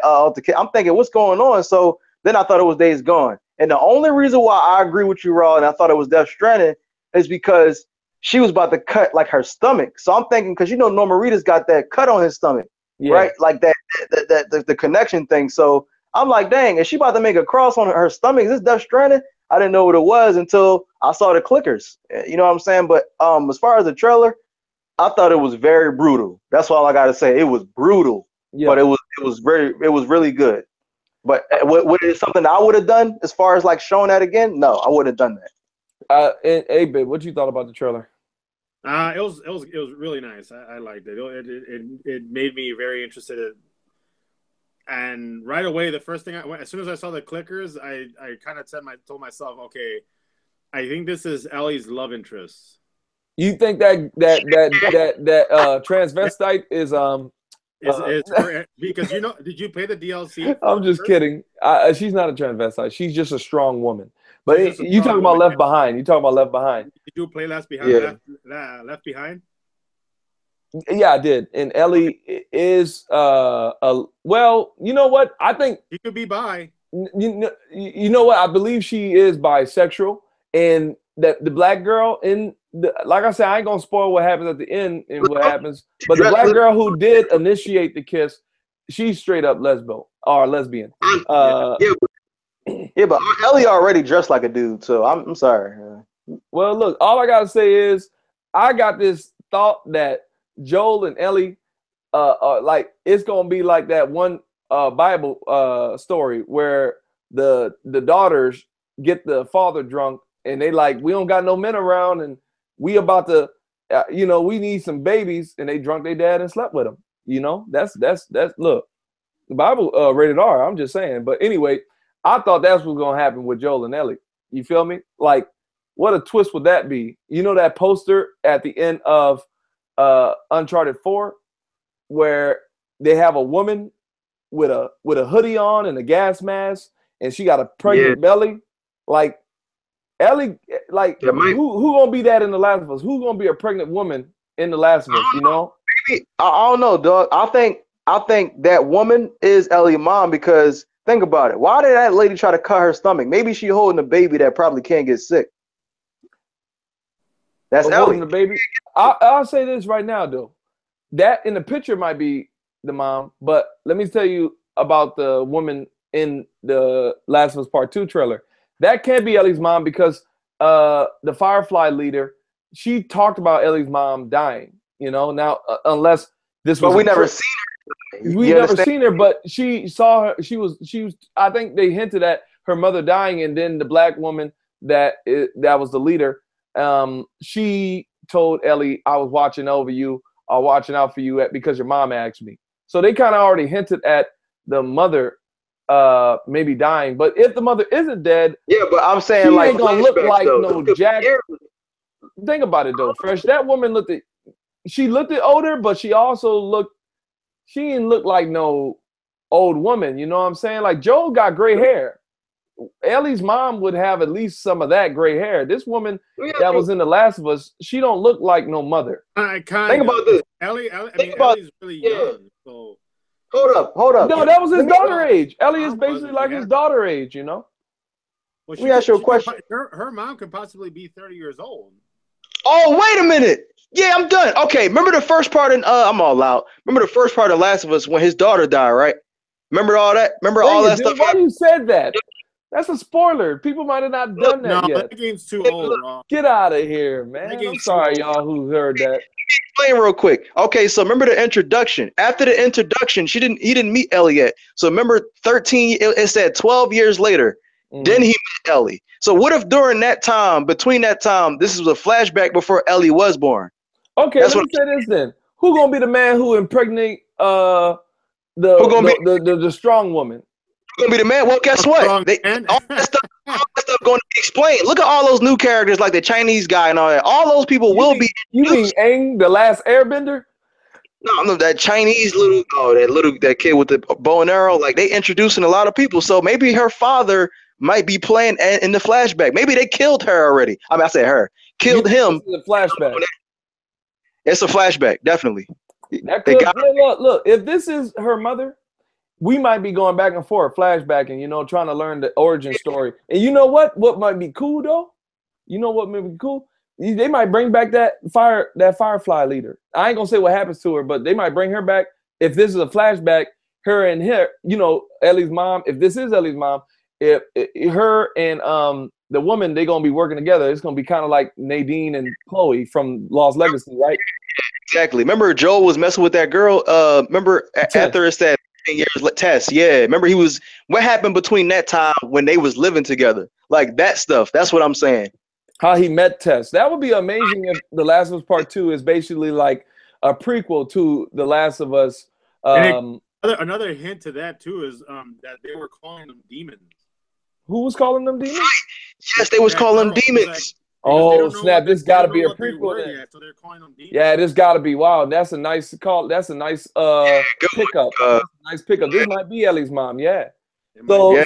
I'm thinking, what's going on? So then I thought it was Days Gone. And the only reason why I agree with you, Raw, and I thought it was Death Stranding is because she was about to cut like her stomach. So I'm thinking, because you know Norman Reedus got that cut on his stomach, right? Like the connection thing. So I'm like, dang, is she about to make a cross on her stomach? Is this Death Stranding? I didn't know what it was until I saw the clickers. You know what I'm saying? But as far as the trailer, I thought it was very brutal. That's all I gotta say. It was brutal, but it was really good. But what is something I would have done as far as like showing that again? No, I wouldn't have done that.
And A-Bit, what you thought about the trailer?
It was really nice. I liked it. It made me very interested. And right away, the first thing as soon as I saw the clickers, I kind of told myself, okay, I think this is Ellie's love interest.
You think that transvestite is
because did you play the DLC?
I'm just kidding. She's not a transvestite. She's just a strong woman. But you talking about Left Behind? You talking about Left Behind?
Did you play Left Behind? Yeah. Left Behind.
Yeah, I did. And Ellie is well, you know what? I think
she could be bi.
You know what? I believe she is bisexual, and that the black girl like I said, I ain't gonna spoil what happens at the end and what happens. But the black girl who did initiate the kiss, she's straight up lesbian.
Yeah, but Ellie already dressed like a dude, so I'm sorry.
Well, look, all I gotta say is I got this thought that Joel and Ellie, like it's gonna be like that one Bible story where the daughters get the father drunk and they like, we don't got no men around and we about to, we need some babies, and they drunk their dad and slept with them. That's look, the Bible rated R. I'm just saying, but anyway, I thought that's what's gonna happen with Joel and Ellie. You feel me? Like, what a twist would that be? You know that poster at the end of Uncharted 4 where they have a woman with a hoodie on and a gas mask and she got a pregnant belly? Like Ellie, like who gonna be that in The Last of Us? Who's gonna be a pregnant woman in The Last of Us?
Maybe, I don't know, dog. I think that woman is Ellie's mom because think about it. Why did that lady try to cut her stomach? Maybe she holding a baby that probably can't get sick. That's Ellie.
The baby. I'll say this right now, though. That in the picture might be the mom, but let me tell you about the woman in the Last of Us Part 2 trailer. That can't be Ellie's mom because the Firefly leader, she talked about Ellie's mom dying. Now unless this was.
But we never seen her.
We never seen her, but she saw her. She was. I think they hinted at her mother dying, and then the black woman that was the leader. She told Ellie, "I was watching over you, or watching out for you because your mom asked me." So they kind of already hinted at the mother maybe dying. But if the mother isn't dead,
yeah, but I'm saying
she
like
ain't gonna look like no Jack. Think about it though, Fresh. That woman looked older, but she didn't look like no old woman. You know what I'm saying? Like Joel got gray hair. Ellie's mom would have at least some of that gray hair. This woman that was in The Last of Us, she don't look like no mother.
Think about this.
Ellie's really young. So
hold up.
No, that was his daughter age. Ellie is basically like his daughter age.
Well,
let me ask you a question.
Her mom could possibly be 30 years old.
Oh, wait a minute. Yeah, I'm done. Okay, remember the first part in I'm all out. Remember the first part of Last of Us when his daughter died, right? Remember all that? Remember all that stuff?
Why you said that? That's a spoiler. People might have not done that
No,
yet.
that game's too old, bro.
Get out of here, man. I'm
game's
sorry,
too old.
y'all who heard that.
Explain real quick. Okay, so remember the introduction. After the introduction, he didn't meet Ellie yet. So remember 13, it said 12 years later, then he met Ellie. So what if during that time, between that time, this was a flashback before Ellie was born?
Okay, let me say this then. Who gonna be the man who impregnate the strong woman?
Who gonna be the man? Well, guess what? All that stuff going to be explained. Look at all those new characters, like the Chinese guy and all that. All those people will be.
You mean Aang, the last Airbender?
No, that Chinese that kid with the bow and arrow. Like they introducing a lot of people. So maybe her father might be playing in the flashback. Maybe they killed her already. I mean, I said her killed him.
The flashback.
It's a flashback, definitely.
Look, if this is her mother, we might be going back and forth, flashbacking, trying to learn the origin story. And you know what? What might be cool though? You know what might be cool? They might bring back that Firefly leader. I ain't gonna say what happens to her, but they might bring her back. If this is a flashback, her and Ellie's mom. If this is Ellie's mom, if her and the woman, they're gonna be working together. It's gonna be kind of like Nadine and Chloe from Lost Legacy, right?
Exactly. Remember Joel was messing with that girl. Remember after it said 10 years test. Yeah. Remember what happened between that time when they was living together? Like that stuff. That's what I'm saying.
How he met Tess. That would be amazing if The Last of Us Part 2 is basically like a prequel to The Last of Us.
Another hint to that too is that they were calling them demons.
Who was calling them demons?
Yes, they was calling them demons.
Oh snap! This got to be a prequel.
So they're calling them demons.
Yeah, this got to be. Wow, that's a nice call. That's a nice pickup. Nice pickup. This might be Ellie's mom. Yeah. So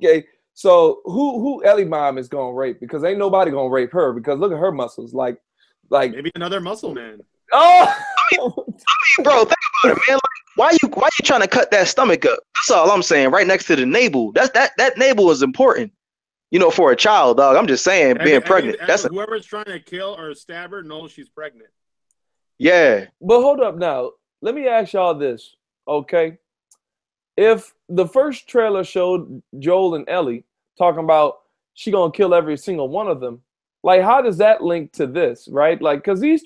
okay. So who Ellie's mom is gonna rape? Because ain't nobody gonna rape her. Because look at her muscles. Like
maybe another muscle man.
Oh,
I mean, bro, think about it, man. Like, why you trying to cut that stomach up? That's all I'm saying. Right next to the navel. That navel is important. For a child, dog. I'm just saying, being pregnant.
Whoever's trying to kill or stab her knows she's pregnant.
Yeah.
But hold up now. Let me ask y'all this, okay? If the first trailer showed Joel and Ellie talking about she gonna kill every single one of them, like how does that link to this, right? Like, because these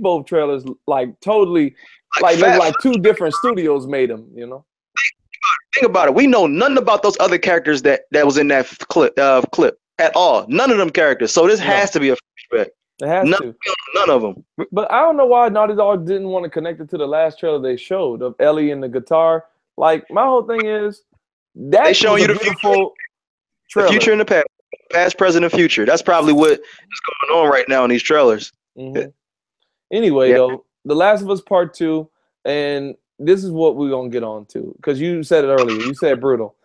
both trailers like totally like two different studios made them,
Think about it. We know nothing about those other characters that was in that clip at all. None of them characters. So this has to be a flashback.
It has to.
None of them.
But I don't know why Naughty Dog didn't want to connect it to the last trailer they showed of Ellie and the guitar. Like my whole thing is that they show you the beautiful trailer.
The future and the past, present, and future. That's probably what is going on right now in these trailers.
Mm-hmm. Anyway, though, The Last of Us Part 2, and this is what we're gonna get on to, because you said it earlier. You said brutal.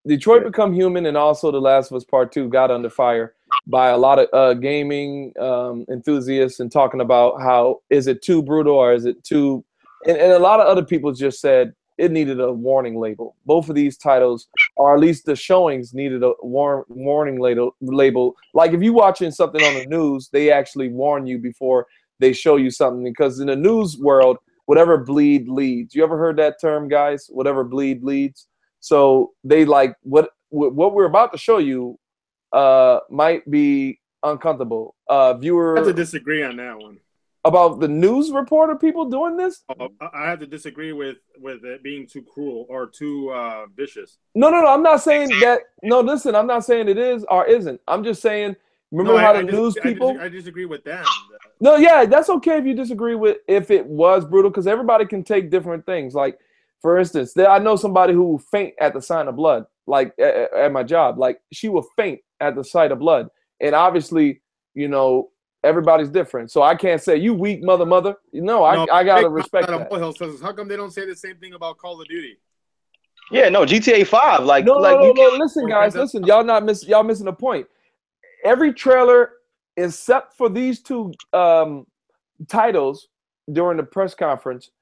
Detroit Become Human and also The Last of Us Part 2 got under fire by a lot of gaming enthusiasts and talking about how is it too brutal or is it too, and a lot of other people just said it needed a warning label. Both of these titles, or at least the showings, needed a warning label. Like if you're watching something on the news, they actually warn you before they show you something, because in the news world, whatever bleed leads. You ever heard that term, guys? Whatever bleed leads. So they like what we're about to show you might be uncomfortable. Viewer,
I have to disagree on that one.
About the news reporter people doing this?
I have to disagree with it being too cruel or too vicious.
No. I'm not saying that. No, listen, I'm not saying it is or isn't. I'm just saying. Remember how the news people?
I disagree with them.
No, yeah, that's okay if you disagree with if it was brutal, because everybody can take different things. Like, for instance, I know somebody who will faint at the sight of blood, like at my job. Like, she will faint at the sight of blood. And obviously, everybody's different. So I can't say, you weak mother. I got to respect that.
Says, how come they don't say the same thing about Call of Duty?
Yeah, no, GTA 5.
No. Listen, guys, listen. Y'all missing the point. Every trailer, except for these two titles during the press conference,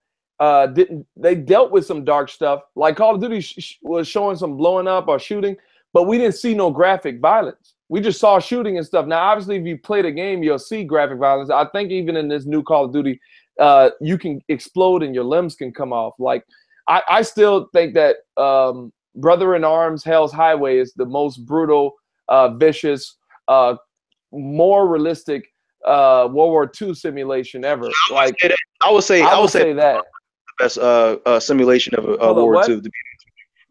they dealt with some dark stuff. Like Call of Duty was showing some blowing up or shooting, but we didn't see no graphic violence. We just saw shooting and stuff. Now, obviously, if you play the game, you'll see graphic violence. I think even in this new Call of Duty, you can explode and your limbs can come off. Like, I still think that Brother in Arms, Hell's Highway is the most brutal, vicious, more realistic World War II simulation ever. Like
I would say
that
the best simulation of World War II.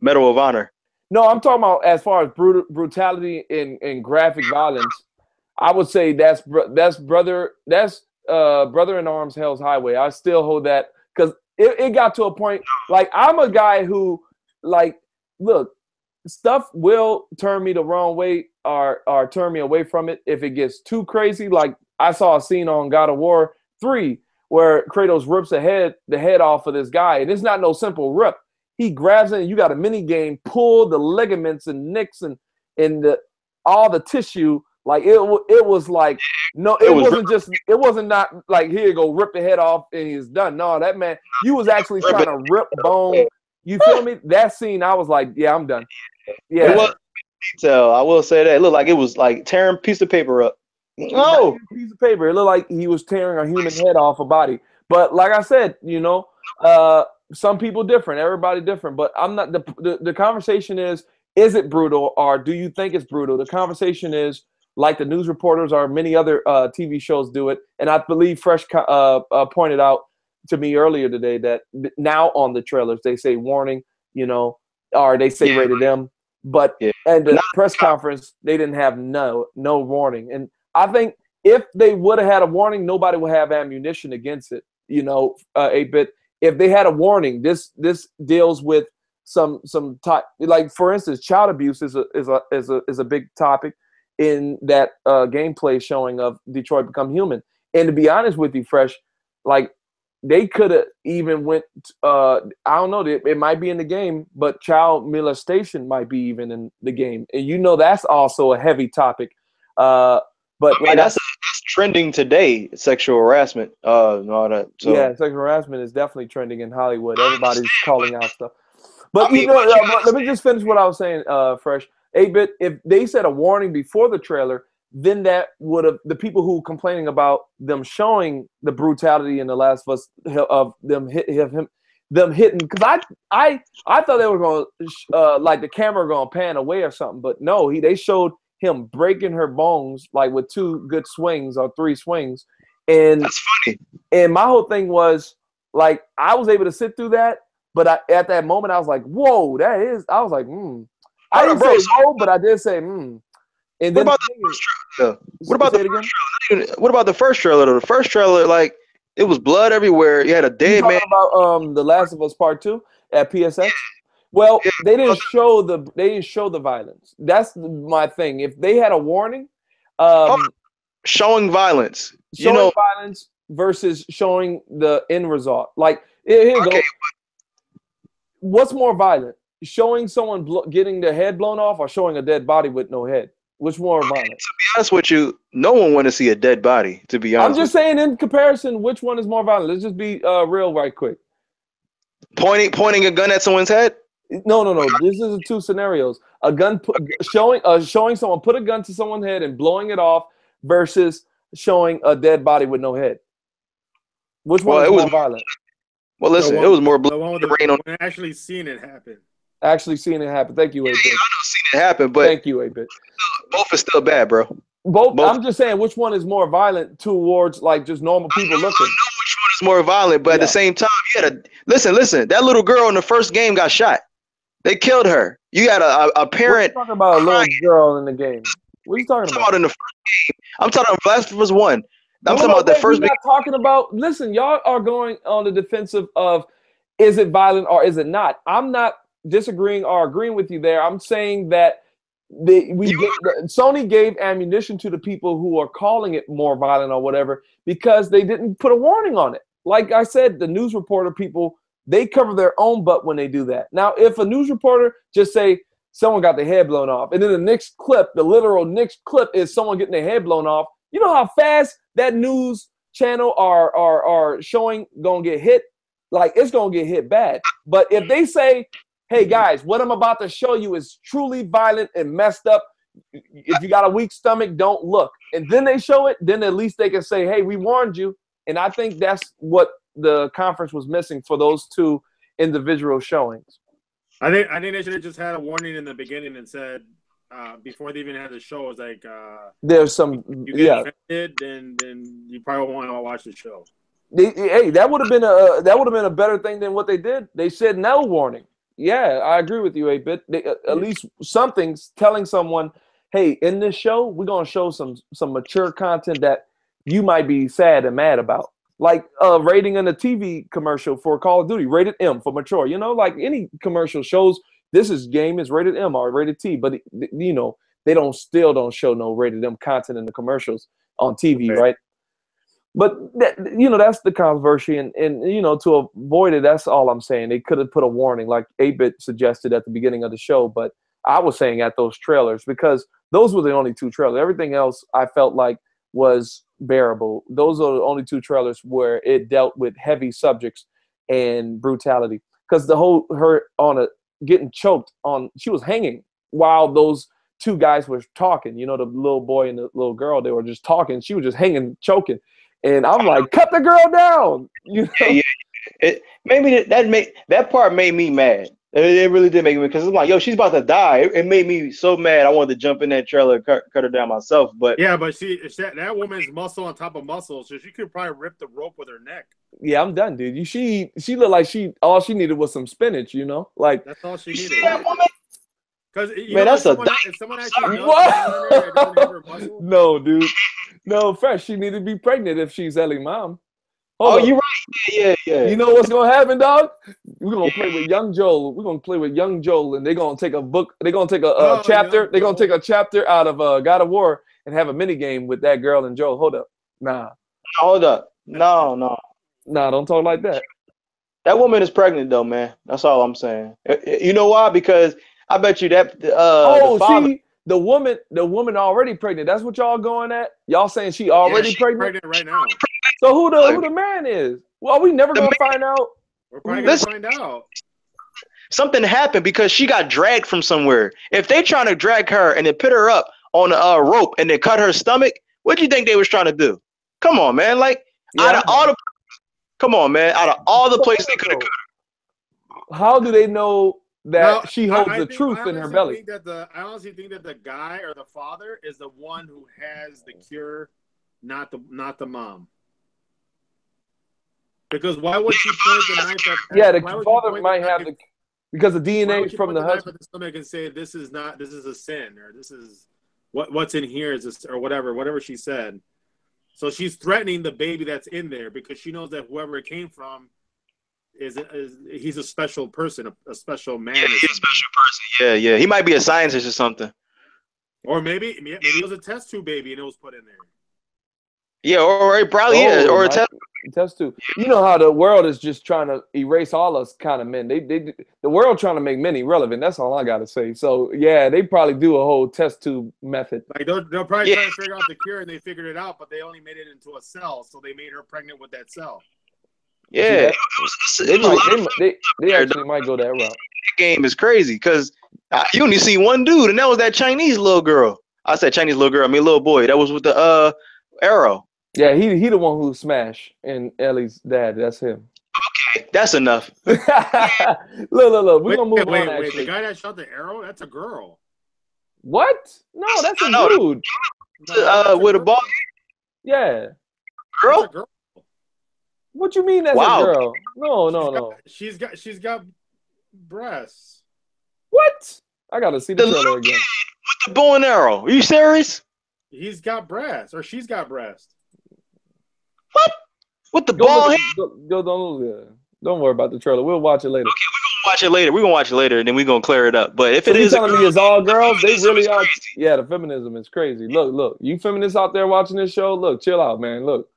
Medal of Honor.
No, I'm talking about as far as brutality and graphic violence. I would say that's Brother in Arms, Hell's Highway. I still hold that because it got to a point. Like, I'm a guy who, like, look, stuff will turn me the wrong way or turn me away from it if it gets too crazy. Like, I saw a scene on God of War 3 where Kratos rips the head off of this guy, and it's not no simple rip. He grabs it, and you got a mini game, pull the ligaments and nicks and all the tissue. Like, it was like, no, it wasn't not like, here you go, rip the head off and he's done. No, that man, you was actually trying to rip bone. You feel me? That scene, I was like, yeah, I'm done. Yeah.
It was detail. I will say that. It looked like it was like tearing a piece of paper up. Oh,
piece of paper. It looked like he was tearing a human head off a body. But like I said, some people different, everybody different. But I'm not the conversation is it brutal or do you think it's brutal? The conversation is, like the news reporters or many other TV shows do it, and I believe Fresh pointed out to me earlier today that now on the trailers they say warning, or they say rated M, but and the press conference they didn't have no warning. And I think if they would have had a warning, nobody would have ammunition against it. 8-bit. If they had a warning, this deals with some type, like for instance, child abuse is a big topic in that gameplay showing of Detroit Become Human. And to be honest with you, Fresh, like they could have even went. I don't know. It might be in the game, but child molestation might be even in the game, and that's also a heavy topic. But
I mean, that's trending today. Sexual harassment, and all that. So.
Yeah, sexual harassment is definitely trending in Hollywood. Everybody's calling out stuff. But let me just finish what I was saying, Fresh. 8-bit. If they said a warning before the trailer, then that would have the people who complaining about them showing the brutality in The Last of Us of them hitting because I thought they were going like the camera going to pan away or something, but no, they showed him breaking her bones like with 2 good swings or 3 swings, and
that's funny.
And my whole thing was like I was able to sit through that, but at that moment I was like, whoa, that is. I was like, I didn't say whoa, but I did say And
what about the first trailer? What about the first trailer? What about the first trailer? The first trailer, like it was blood everywhere. You had a dead man.
About The Last of Us Part 2 at PSX. Well, they didn't show the violence. That's my thing. If they had a warning,
showing violence,
violence versus showing the end result. Like here you go. What's more violent? Showing someone getting their head blown off or showing a dead body with no head? Which more violent? To
be honest with you, no one want to see a dead body, to be honest.
I'm just saying in comparison, which one is more violent? Let's just be real right quick.
Pointing a gun at someone's head?
No. This is 2 scenarios. A gun showing someone put a gun to someone's head and blowing it off versus showing a dead body with no head. Which one is more violent?
Well, listen, it was more blood.
Actually seeing it happen.
Actually seeing it happen. Thank you, 8-bit.
Yeah, I know seeing it happen, but
thank you, 8-bit.
Both are still bad, bro.
Both. I'm just saying, which one is more violent towards like just normal people looking?
I know which one is more violent, but at the same time, you had listen. That little girl in the first game got shot. They killed her. You had a parent.
What are you talking about a little girl in the game? What are you talking about?
In the first game. I'm talking about Last of Us 1. I'm talking about the first.
We're not talking about. Listen, y'all are going on the defensive of is it violent or is it not? I'm not disagreeing or agreeing with you there. I'm saying that Sony gave ammunition to the people who are calling it more violent or whatever because they didn't put a warning on it. Like I said, the news reporter people, they cover their own butt when they do that. Now, if a news reporter just say someone got their head blown off, and then the next clip, the literal next clip is someone getting their head blown off, you know how fast that news channel are showing gonna get hit? Like, it's gonna get hit bad. But if they say, hey guys, what I'm about to show you is truly violent and messed up. If you got a weak stomach, don't look. And then they show it, then at least they can say, hey, we warned you. And I think that's what the conference was missing for those 2 individual showings.
I think they should have just had a warning in the beginning and said before they even had the show, it's like
There's some,
you get offended, then you probably won't want to watch the show.
Hey, that would have been a better thing than what they did. They said no warning. Yeah, I agree with you, 8-Bit. At least something's telling someone, hey, in this show, we're gonna show some mature content that you might be sad and mad about. Like rating in a TV commercial for Call of Duty, rated M for mature. You know, like any commercial shows, this game is rated M or rated T, but you know, they still don't show no rated M content in the commercials on TV, right? But that's the controversy, and to avoid it, that's all I'm saying. They could have put a warning, like 8-Bit suggested at the beginning of the show, but I was saying at those trailers, because those were the only 2 trailers. Everything else I felt like was bearable. Those are the only 2 trailers where it dealt with heavy subjects and brutality. Because the whole her getting choked on, she was hanging while those 2 guys were talking. The little boy and the little girl, they were just talking. She was just hanging, choking. And I'm like, cut the girl down.
Yeah. That part made me mad. It really did make me, because I'm like, yo, she's about to die. It made me so mad. I wanted to jump in that trailer and cut her down myself. But
yeah, but that woman's muscle on top of muscle, so she could probably rip the rope with her neck.
Yeah, I'm done, dude. She looked like all she needed was some spinach. Like
that's all she needed. Because
that's
if someone actually knows
no, dude. No, fresh. She needed to be pregnant if she's Ellie's mom.
You're right. Yeah.
You know what's gonna happen, dog? We're gonna play with young Joel. We're gonna play with young Joel, and they're gonna take a book. They're gonna take a chapter. They're gonna take a chapter out of God of War and have a mini game with that girl and Joel. Hold up, nah.
Hold up, no.
Nah, don't talk like that.
That woman is pregnant, though, man. That's all I'm saying. You know why? Because I bet you that.
See, the woman already pregnant. That's what y'all going at. Y'all saying she already pregnant
right now.
So who the man is? Well, we never gonna find out.
We're probably gonna find out.
Something happened because she got dragged from somewhere. If they trying to drag her and then put her up on a rope and then cut her stomach, what do you think they was trying to do? Come on, man. Like out of all the places they could have cut
her. How do they know that she holds the truth in her belly?
I honestly think that the guy or the father is the one who has the cure, not the mom. Because why would she point the knife at?
Yeah, the father might have because the DNA from the husband.
The stomach and say this is a sin, or this is what's in here is this, or whatever she said. So she's threatening the baby that's in there because she knows that whoever it came from he's a special person, a special man.
Yeah, he's a special person. Yeah. He might be a scientist or something.
Or maybe it was a test tube baby and it was put in there.
Yeah, or it probably is, or a
test tube. You know how the world is just trying to erase all us kind of men. The world trying to make men irrelevant. That's all I gotta say. So yeah, they probably do a whole test tube method.
Like they'll probably try to figure out the cure, and they figured it out, but they only made it into a cell, so they made her pregnant with that cell.
Yeah,
they actually might go that route.
That game is crazy because you only see one dude, and that was that Chinese little girl. I said Chinese little girl. I mean little boy. That was with the arrow.
Yeah, he the one who smashed and Ellie's dad. That's him.
Okay, that's enough.
Look. We're gonna move on.
Wait, the guy that shot the arrow, that's a girl.
What? No, that's a dude.
With a ball.
Yeah.
Girl?
What you mean that's a girl? No.
She's got breasts.
What? I gotta see the trailer again.
With the bow and arrow. Are you serious?
He's got breasts, or she's got breasts.
What? With the ball?
Don't worry about the trailer. We'll watch it later.
Okay, we're gonna watch it later, and then we're gonna clear it up. But if it is
telling me it's all girls, they really are. Yeah, the feminism is crazy. Look, you feminists out there watching this show, look, chill out, man. Look,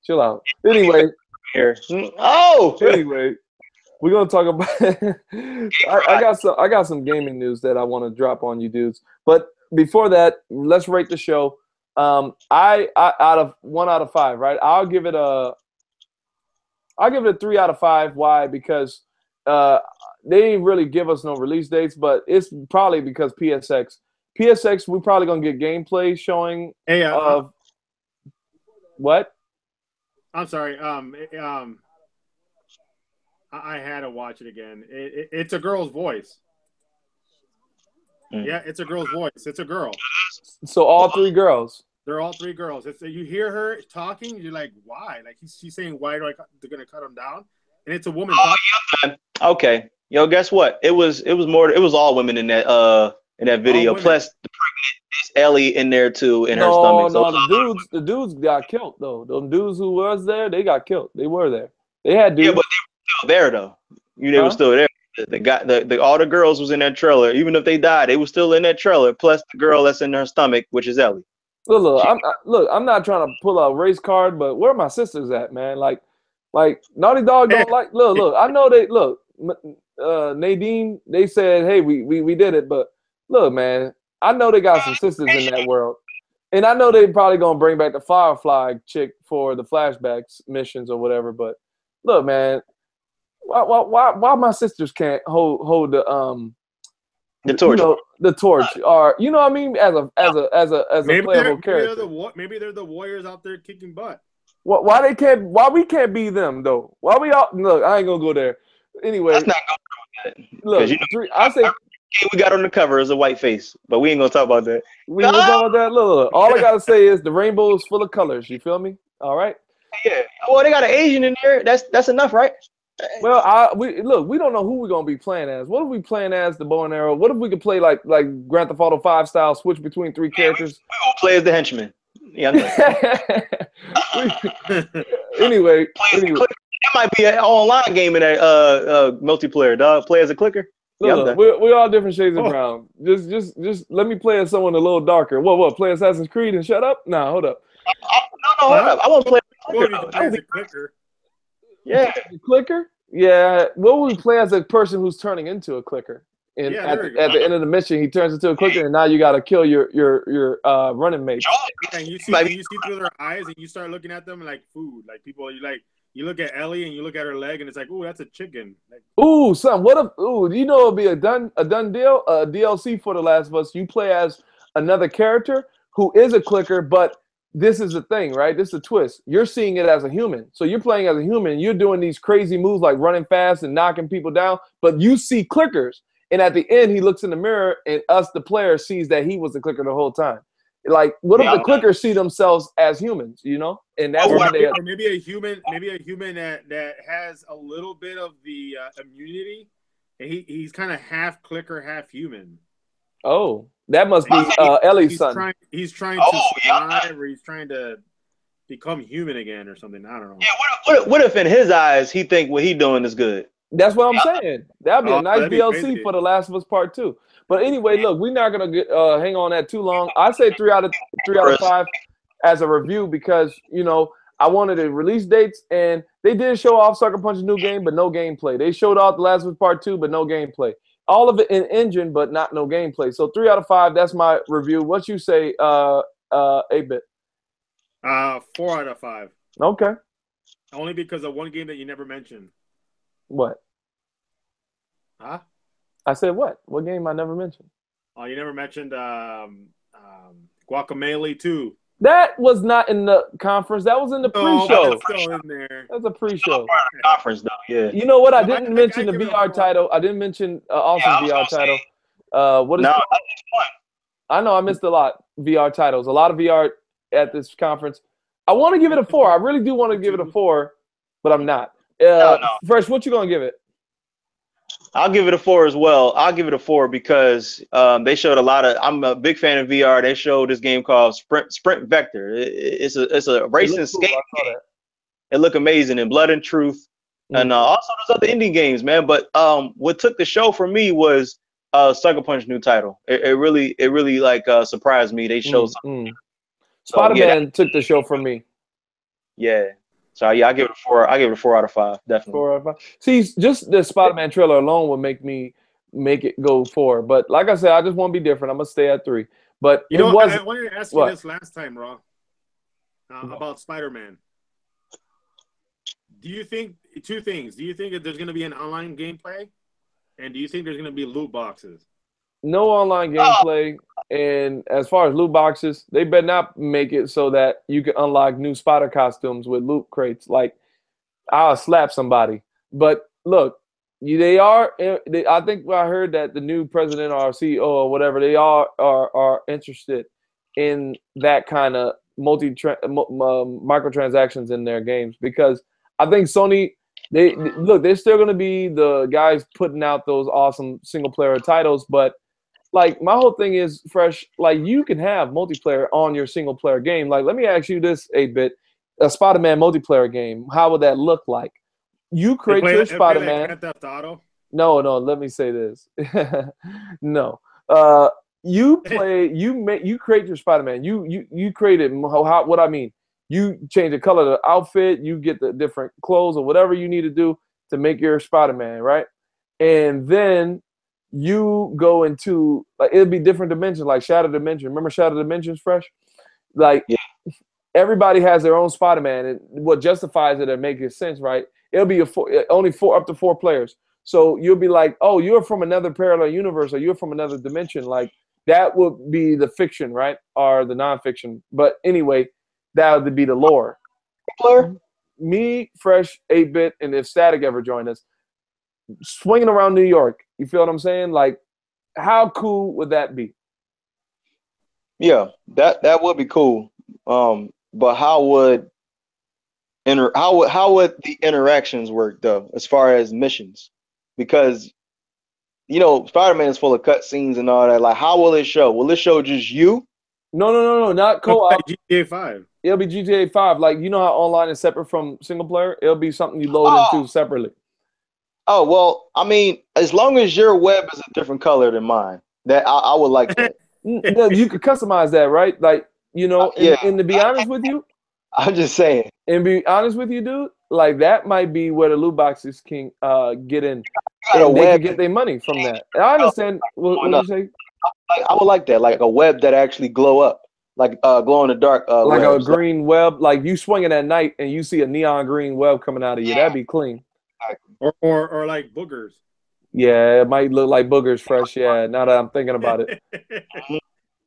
chill out. Anyway, anyway, we're gonna talk about. I got some gaming news that I want to drop on you dudes, but before that, let's rate the show. I out of 1 out of 5, right? I'll give it a 3 out of 5. Why? Because they didn't really give us no release dates, but it's probably because PSX, we're probably gonna get gameplay showing of what?
I'm sorry. I had to watch it again. It's a girl's voice. Yeah, it's a girl's voice. It's a girl.
So all three girls.
They're all three girls. You hear her talking, you're like, why? Like she's saying, why they're gonna cut him down? And it's a woman talking.
Yeah. Okay. Yo, guess what? It was all women in that video. Plus the pregnant Ellie in there too in her stomach.
No, the dudes got killed though. Those dudes who was there, they got killed. They were there. They had dudes.
Yeah, but they were still there though. They were still there. All the girls was in that trailer. Even if they died, they were still in that trailer. Plus the girl that's in her stomach, which is Ellie.
Look, I'm not trying to pull a race card, but where are my sisters at, man? Like Naughty Dog don't like. Look. I know they look. Nadine, they said, hey, we did it, but look, man, I know they got some sisters in that world, and I know they probably gonna bring back the Firefly chick for the flashbacks missions or whatever. But look, man, why my sisters can't hold the torch? You know, the torch, or you know what I mean, as a playable character.
Maybe they're the warriors out there kicking butt.
Why we can't be them though? Why we all look? I ain't gonna go there. Anyway,
let's not go there.
Look, I say
we got on the cover as a white face, but we ain't gonna talk about that.
We ain't gonna talk about that. Look, all I gotta say is the rainbow is full of colors. You feel me? All right.
Yeah. Well, they got an Asian in there. That's enough, right?
Well, we don't know who we're gonna be playing as. What if we playing as the bow and arrow? What if we could play like Grand Theft Auto 5 style, switch between three characters?
We gonna play as the henchman. Yeah.
Anyway.
That might be an online game in that multiplayer, dog. Play as a clicker.
Look, we're all different shades of brown. Just let me play as someone a little darker. What? Play Assassin's Creed and shut up? Nah, hold up.
No, hold up. I want to play as a
clicker.
Yeah.
Clicker? Yeah. What would we play as a person who's turning into a clicker? And at the end of the mission, he turns into a clicker, and now you got to kill your running mate.
And you see through their eyes, and you start looking at them like food. Like people, you look at Ellie, and you look at her leg, and it's like, ooh, that's a chicken. Like,
ooh, son, what if? Ooh, you know, it'd be a done deal, a DLC for The Last of Us. You play as another character who is a clicker, but this is the thing, right? This is a twist. You're seeing it as a human. So you're playing as a human. You're doing these crazy moves like running fast and knocking people down, but you see clickers. And at the end, he looks in the mirror, and us, the player, sees that he was the clicker the whole time. Like, what if the clickers see themselves as humans, you know? And that's why they
maybe a human that has a little bit of the immunity, and he's kind of half clicker, half human.
Oh, that must be Ellie's son.
He's trying to survive, or he's trying to become human again, or something. I don't know.
Yeah. What if in his eyes he think what he doing is good?
That's what I'm saying. That'd be a nice DLC for The Last of Us Part 2. But anyway, look, we're not gonna hang on that too long. I say 3 out of 5 as a review because I wanted the release dates, and they did show off Sucker Punch's new game, but no gameplay. They showed off The Last of Us Part 2, but no gameplay. All of it in engine, but no gameplay. So 3 out of 5. That's my review. What you say, 8-bit?
4 out of 5.
Okay.
Only because of one game that you never mentioned.
What?
Huh?
I said what? What game I never mentioned?
Oh, you never mentioned Guacamelee 2.
That was not in the conference. That was in the pre-show.
That's still in there.
That's a pre-show.
Conference though, yeah.
You know what? I didn't mention the VR title. I didn't mention awesome VR title. What is? I know I missed a lot VR titles. A lot of VR at this conference. I want to give it a 4. I really do want to give it a 4, but I'm not. First, what you gonna give it?
I'll give it a 4 as well. I'll give it a 4 because they showed a lot of. I'm a big fan of VR. They showed this game called Sprint Vector. It's a racing skate game. It looked amazing in Blood and Truth, and also there's other indie games, man. But what took the show for me was Sucker Punch new title. It really like surprised me. They showed something.
Spider-Man took the show for me.
Yeah. So yeah, I give it a 4. I give it a 4 out of 5, definitely.
4 out of 5. See, just the Spider-Man trailer alone would make it go 4. But like I said, I just want to be different. I'm gonna stay at 3. But
I wanted to ask you this last time, Raw, about Spider-Man. Do you think 2 things? Do you think that there's gonna be an online gameplay, and do you think there's gonna be loot boxes?
No online gameplay, and as far as loot boxes, they better not make it so that you can unlock new Spider costumes with loot crates. Like, I'll slap somebody. But look, they are. I think I heard that the new president or CEO or whatever, they are interested in that kind of microtransactions in their games, because I think Sony, they're still going to be the guys putting out those awesome single player titles, but like my whole thing is fresh. Like you can have multiplayer on your single player game. Like let me ask you this, 8-bit, a Spider-Man multiplayer game. How would that look like? You create your Spider-Man.
Grand Theft Auto?
No, let me say this. No. You create your Spider-Man. You create it. What I mean, you change the color of the outfit, you get the different clothes or whatever you need to do to make your Spider-Man, right? And then you go into, like, it'll be different dimensions, like Shadow Dimension. Remember Shadow Dimensions, fresh? Like, yeah. Everybody has their own Spider-Man, and what justifies it and makes sense, right? It'll be only up to 4 players. So you'll be like, oh, you're from another parallel universe, or you're from another dimension. Like that would be the fiction, right? Or the nonfiction. But anyway, that would be the lore. Me, fresh, 8-bit, and if Static ever joined us, swinging around New York. You feel what I'm saying? Like, how cool would that be?
Yeah, that would be cool. But how would the interactions work though, as far as missions? Because Spider-Man is full of cutscenes and all that. Like, how will it show? Will it show just you?
No, not co-op.
GTA 5.
It'll be GTA 5. Like, you know how online is separate from single player? It'll be something you load into separately.
Oh, well, I mean, as long as your web is a different color than mine, that I would like that.
You could customize that, right? Like, and to be honest with you,
I'm just saying.
And be honest with you, dude, like that might be where the loot boxes can get in. And they can get their money from that. And I understand what you say.
I would like that, like a web that actually glow up, like glow in the dark.
Like webs. A green web, like you swinging at night and you see a neon green web coming out of you. That'd be clean.
Or like boogers.
Yeah, it might look like boogers, fresh. Yeah, now that I'm thinking about it.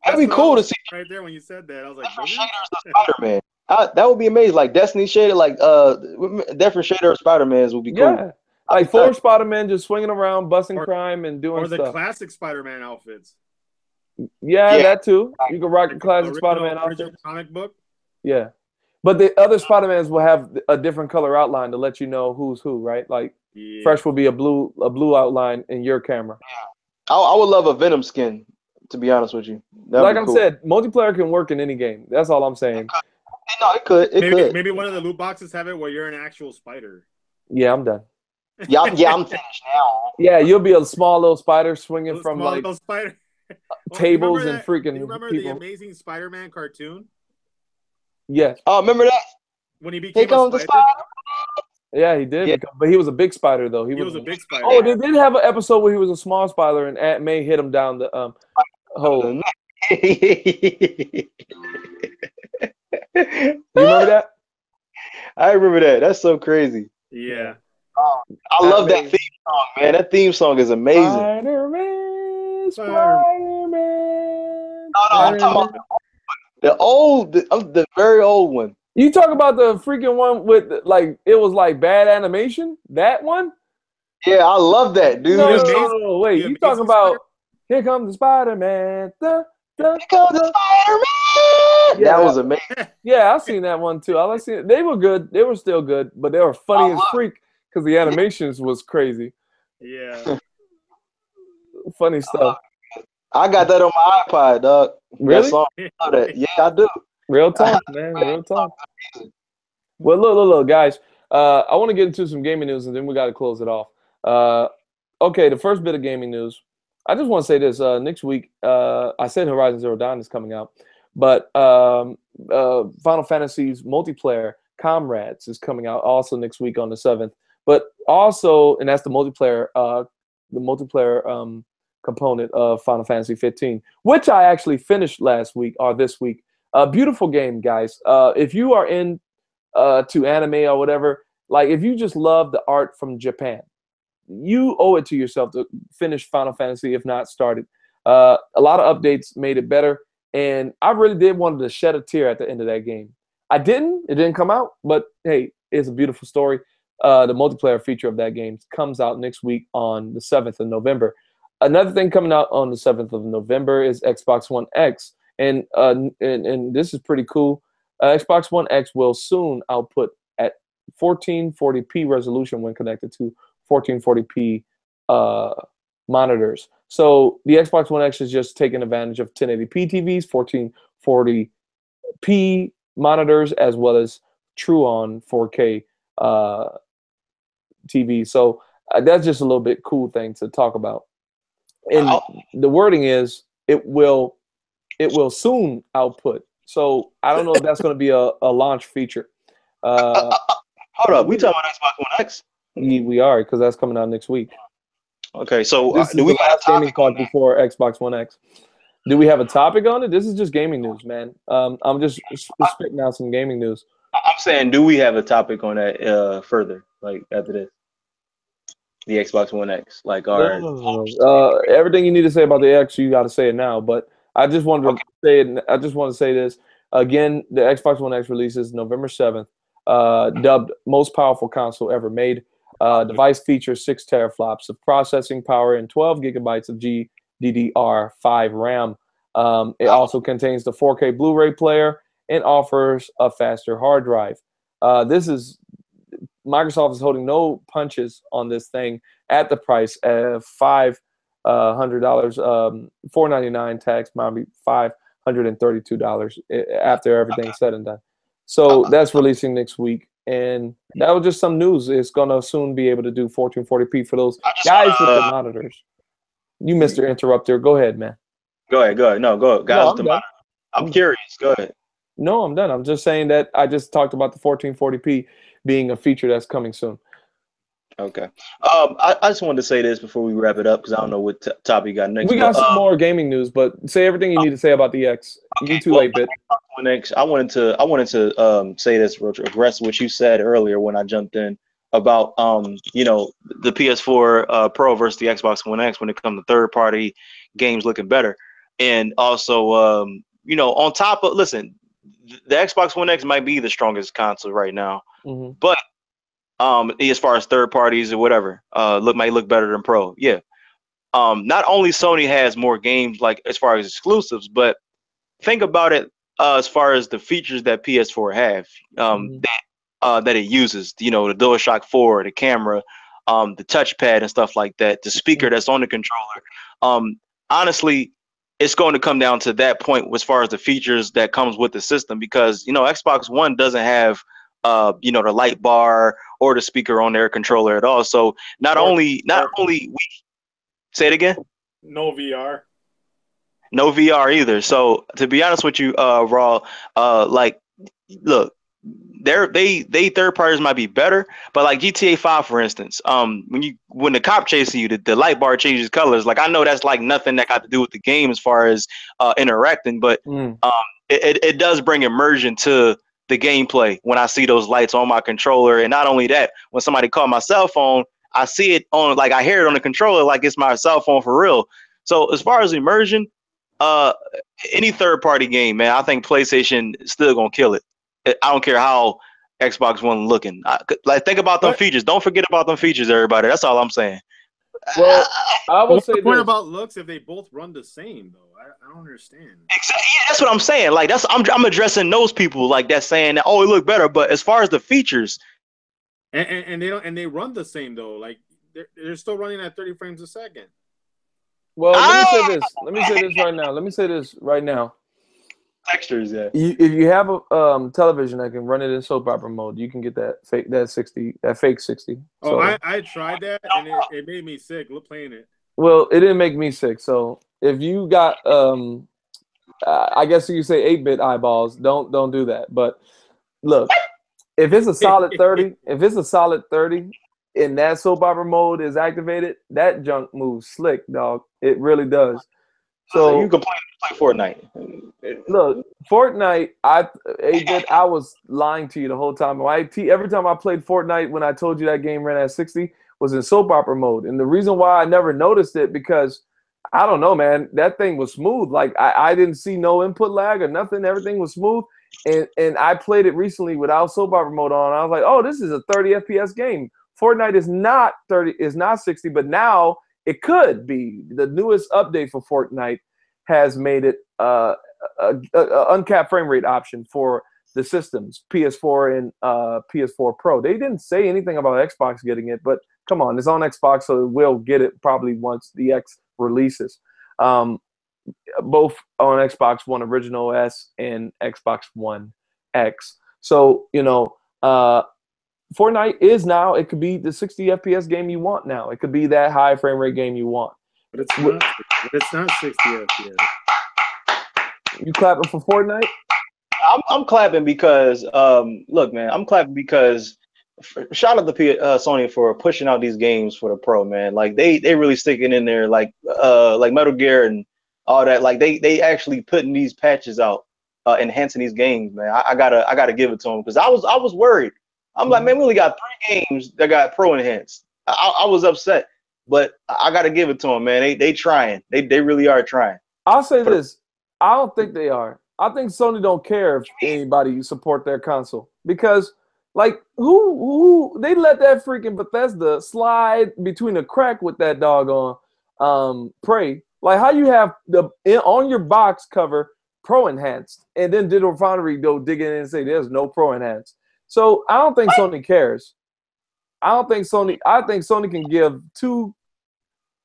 That'd be cool to see.
Right there when you said that, I was like,
Spider-Man. That would be amazing. Like Destiny shaded, like different shader of Spider-Mans would be cool.
Yeah, like 4 Spider-Man just swinging around, busting crime and doing stuff.
Or the classic Spider-Man outfits.
Yeah, that too. You can rock a classic Spider-Man outfit.
Comic book.
Yeah, but the other Spider-Mans will have a different color outline to let you know who's who, right? Like Fresh will be a blue outline in your camera.
I would love a Venom skin, to be honest with you.
Like I said, multiplayer can work in any game. That's all I'm saying.
No, it could.
Maybe one of the loot boxes have it where you're an actual spider.
Yeah, I'm done.
Yeah, I'm finished now.
Yeah, you'll be a small little spider swinging from like
spider.
tables and freaking.
You remember
people.
The Amazing Spider-Man cartoon?
Yes.
Oh, remember that?
When he became a spider?
Yeah, he did. Yeah. But he was a big spider, though. He was
a big spider.
Oh, they did have an episode where he was a small spider and Aunt May hit him down the hole. You remember that?
I remember that. That's so crazy.
Yeah.
I love that theme song, man. That theme song is amazing.
Spider-Man.
No, I'm talking about the very old one.
You talk about the freaking one with like it was like bad animation? That one?
Yeah, I love that, dude.
No, wait. You talking about Here Comes the Spider-Man.
Here comes the Spider-Man.
Yeah,
that was amazing.
Yeah, I seen that one too. I seen it. They were good. They were still good, but they were funny as freak because the animations was crazy.
Yeah.
Funny stuff.
I got that on my iPod, dog.
Really?
I love that. Yeah, I do.
Real talk, man. Real talk. Well, look, guys. I want to get into some gaming news, and then we got to close it off. Okay, the first bit of gaming news. I just want to say this. Next week, I said Horizon Zero Dawn is coming out, but Final Fantasy's multiplayer Comrades is coming out also next week on the 7th. But also, and that's the multiplayer component of Final Fantasy 15, which I actually finished last week or this week. Beautiful game, guys. If you are in to anime or whatever, like if you just love the art from Japan, you owe it to yourself to finish Final Fantasy, if not started. A lot of updates made it better, and I really did want to shed a tear at the end of that game. I didn't. It didn't come out, but hey, it's a beautiful story. the multiplayer feature of that game comes out next week on the 7th of November. Another thing coming out on the 7th of November is Xbox One X, and this is pretty cool. Xbox One X will soon output at 1440p resolution when connected to 1440p monitors. So the Xbox One X is just taking advantage of 1080p TVs, 1440p monitors, as well as true-on 4K TV. So that's just a little bit cool thing to talk about. And the wording is it will soon output. So I don't know if that's going to be a launch feature.
Hold up, we talking about Xbox One X?
We are, because that's coming out next week.
Okay, so
this is
do we
the last gaming talk before Xbox One X. Do we have a topic on it? This is just gaming news, man. I'm just spitting out some gaming news.
I'm saying, do we have a topic on that further, like after this? The Xbox One X, like our
everything you need to say about the X, you got to say it now. But I just wanted to say it. I just want to say this again. The Xbox One X releases November 7th, dubbed most powerful console ever made. Device features 6 teraflops of processing power and 12 gigabytes of GDDR5 RAM. It also contains the 4K Blu-ray player and offers a faster hard drive. Microsoft is holding no punches on this thing at the price of $500, $499 tax, might be $532 after everything's said and done. So that's releasing next week, and that was just some news. It's gonna soon be able to do 1440p for those guys with the monitors. You, Mr. Interrupter, go ahead, man.
Go ahead. No, go ahead. Guys with the monitor. I'm curious. Go ahead.
No, I'm done. I'm just saying that I just talked about the 1440p being a feature that's coming soon.
Okay. I just wanted to say this before we wrap it up, because I don't know what topic you got next.
We got some more gaming news, but say everything you need to say about the X.
Okay,
you too, 8-bit.
Next, I wanted to say this, regress what you said earlier when I jumped in about the PS4 Pro versus the Xbox One X when it comes to third-party games looking better, and also on top of, listen, the Xbox One X might be the strongest console right now, but as far as third parties or whatever, might look better than Pro. Yeah. Not only Sony has more games, like as far as exclusives, but think about it as far as the features that PS4 have, that it uses. The DualShock 4, the camera, the touchpad and stuff like that, the speaker that's on the controller. Honestly, it's going to come down to that point as far as the features that comes with the system, because Xbox One doesn't have the light bar or the speaker on their controller at all. So not only we say it again.
No VR
either. So to be honest with you, Raw, look, they third parties might be better, but like GTA 5, for instance, when the cop chasing you, the light bar changes colors. Like, I know that's like nothing that got to do with the game as far as interacting, but it does bring immersion to the gameplay when I see those lights on my controller. And not only that, when somebody called my cell phone, I see it on, like, I hear it on the controller like it's my cell phone for real. So as far as immersion, any third party game, man, I think PlayStation is still gonna kill it. I don't care how Xbox One looking. Think about them features. Don't forget about them features, everybody. That's all I'm saying.
Well, I will say
the point about looks if they both run the same, though. I don't understand.
Exactly. Yeah, that's what I'm saying. Like, I'm addressing those people like that, saying that, oh, it look better. But as far as the features,
and they run the same though. Like, they're still running at 30 frames a second.
Well, let me say this right now.
Textures, yeah.
If you have a television that can run it in soap opera mode, you can get that fake 60.
Oh, so, I tried that and it made me sick playing it.
Well, it didn't make me sick. So if you got I guess you say 8-bit eyeballs, don't do that. But look, if it's a solid 30, and that soap opera mode is activated, that junk moves slick, dog. It really does. So
you can play Fortnite.
Look, Fortnite, I was lying to you the whole time. Every time I played Fortnite, when I told you that game ran at 60, was in soap opera mode. And the reason why I never noticed it, because I don't know, man, that thing was smooth. Like, I didn't see no input lag or nothing. Everything was smooth. And I played it recently without soap opera mode on. I was like, oh, this is a 30 FPS game. Fortnite is not 30, is not 60, but now it could be. The newest update for Fortnite has made it a uncapped frame rate option for the systems, PS4 and PS4 Pro. They didn't say anything about Xbox getting it, but come on, it's on Xbox, so it will get it probably once the X releases. Both on Xbox One Original S and Xbox One X. So, Fortnite is now, it could be the 60 FPS game you want now. It could be that high frame rate game you want.
But it's not 60 FPS.
You clapping for Fortnite?
I'm clapping because, look, man, I'm clapping because shout out to Sony for pushing out these games for the Pro, man. Like they really sticking in there, like Metal Gear and all that. Like they actually putting these patches out, enhancing these games, man. I gotta give it to them because I was worried. I'm like, man, we only got 3 games that got Pro enhanced. I was upset, but I gotta give it to them, man. They trying. They really are trying.
I'll say this. I don't think they are. I think Sony don't care if anybody support their console because, like, who they let that freaking Bethesda slide between a crack with that doggone Prey. Like, how you have on your box cover Pro enhanced, and then Digital Foundry go dig in and say there's no Pro enhanced. So I don't think Sony cares. I think Sony can give 2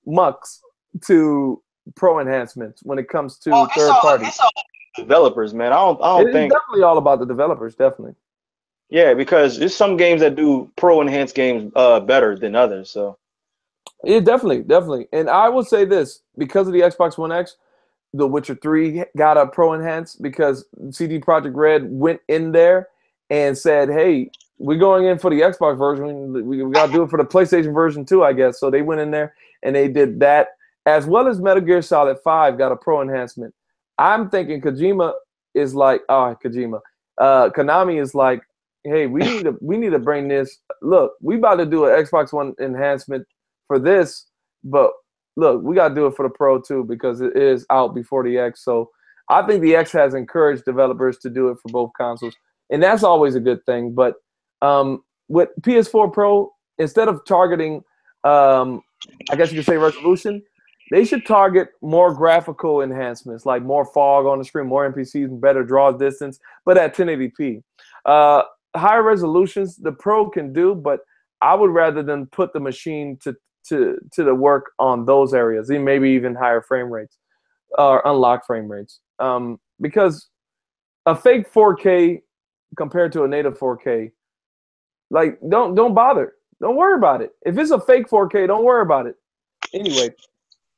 mucks to Pro enhancements when it comes to third parties.
It's all developers, man. I don't think
it's definitely all about the developers, definitely.
Yeah, because there's some games that do Pro enhanced games better than others. So
yeah, definitely. And I will say this, because of the Xbox One X, The Witcher 3 got a Pro enhanced because CD Projekt Red went in there and said, hey, we're going in for the Xbox version. We got to do it for the PlayStation version too, I guess. So they went in there and they did that, as well as Metal Gear Solid 5 got a Pro enhancement. I'm thinking Konami is like, hey, we need to bring this. Look, we about to do an Xbox One enhancement for this, but look, we got to do it for the Pro too because it is out before the X. So I think the X has encouraged developers to do it for both consoles, and that's always a good thing. But with PS4 Pro, instead of targeting, I guess you could say resolution, they should target more graphical enhancements, like more fog on the screen, more NPCs, and better draw distance, but at 1080p. Higher resolutions, the Pro can do, but I would rather than put the machine to the work on those areas, and maybe even higher frame rates or unlock frame rates. Because a fake 4K compared to a native 4K, like don't bother. Don't worry about it. If it's a fake 4K, don't worry about it.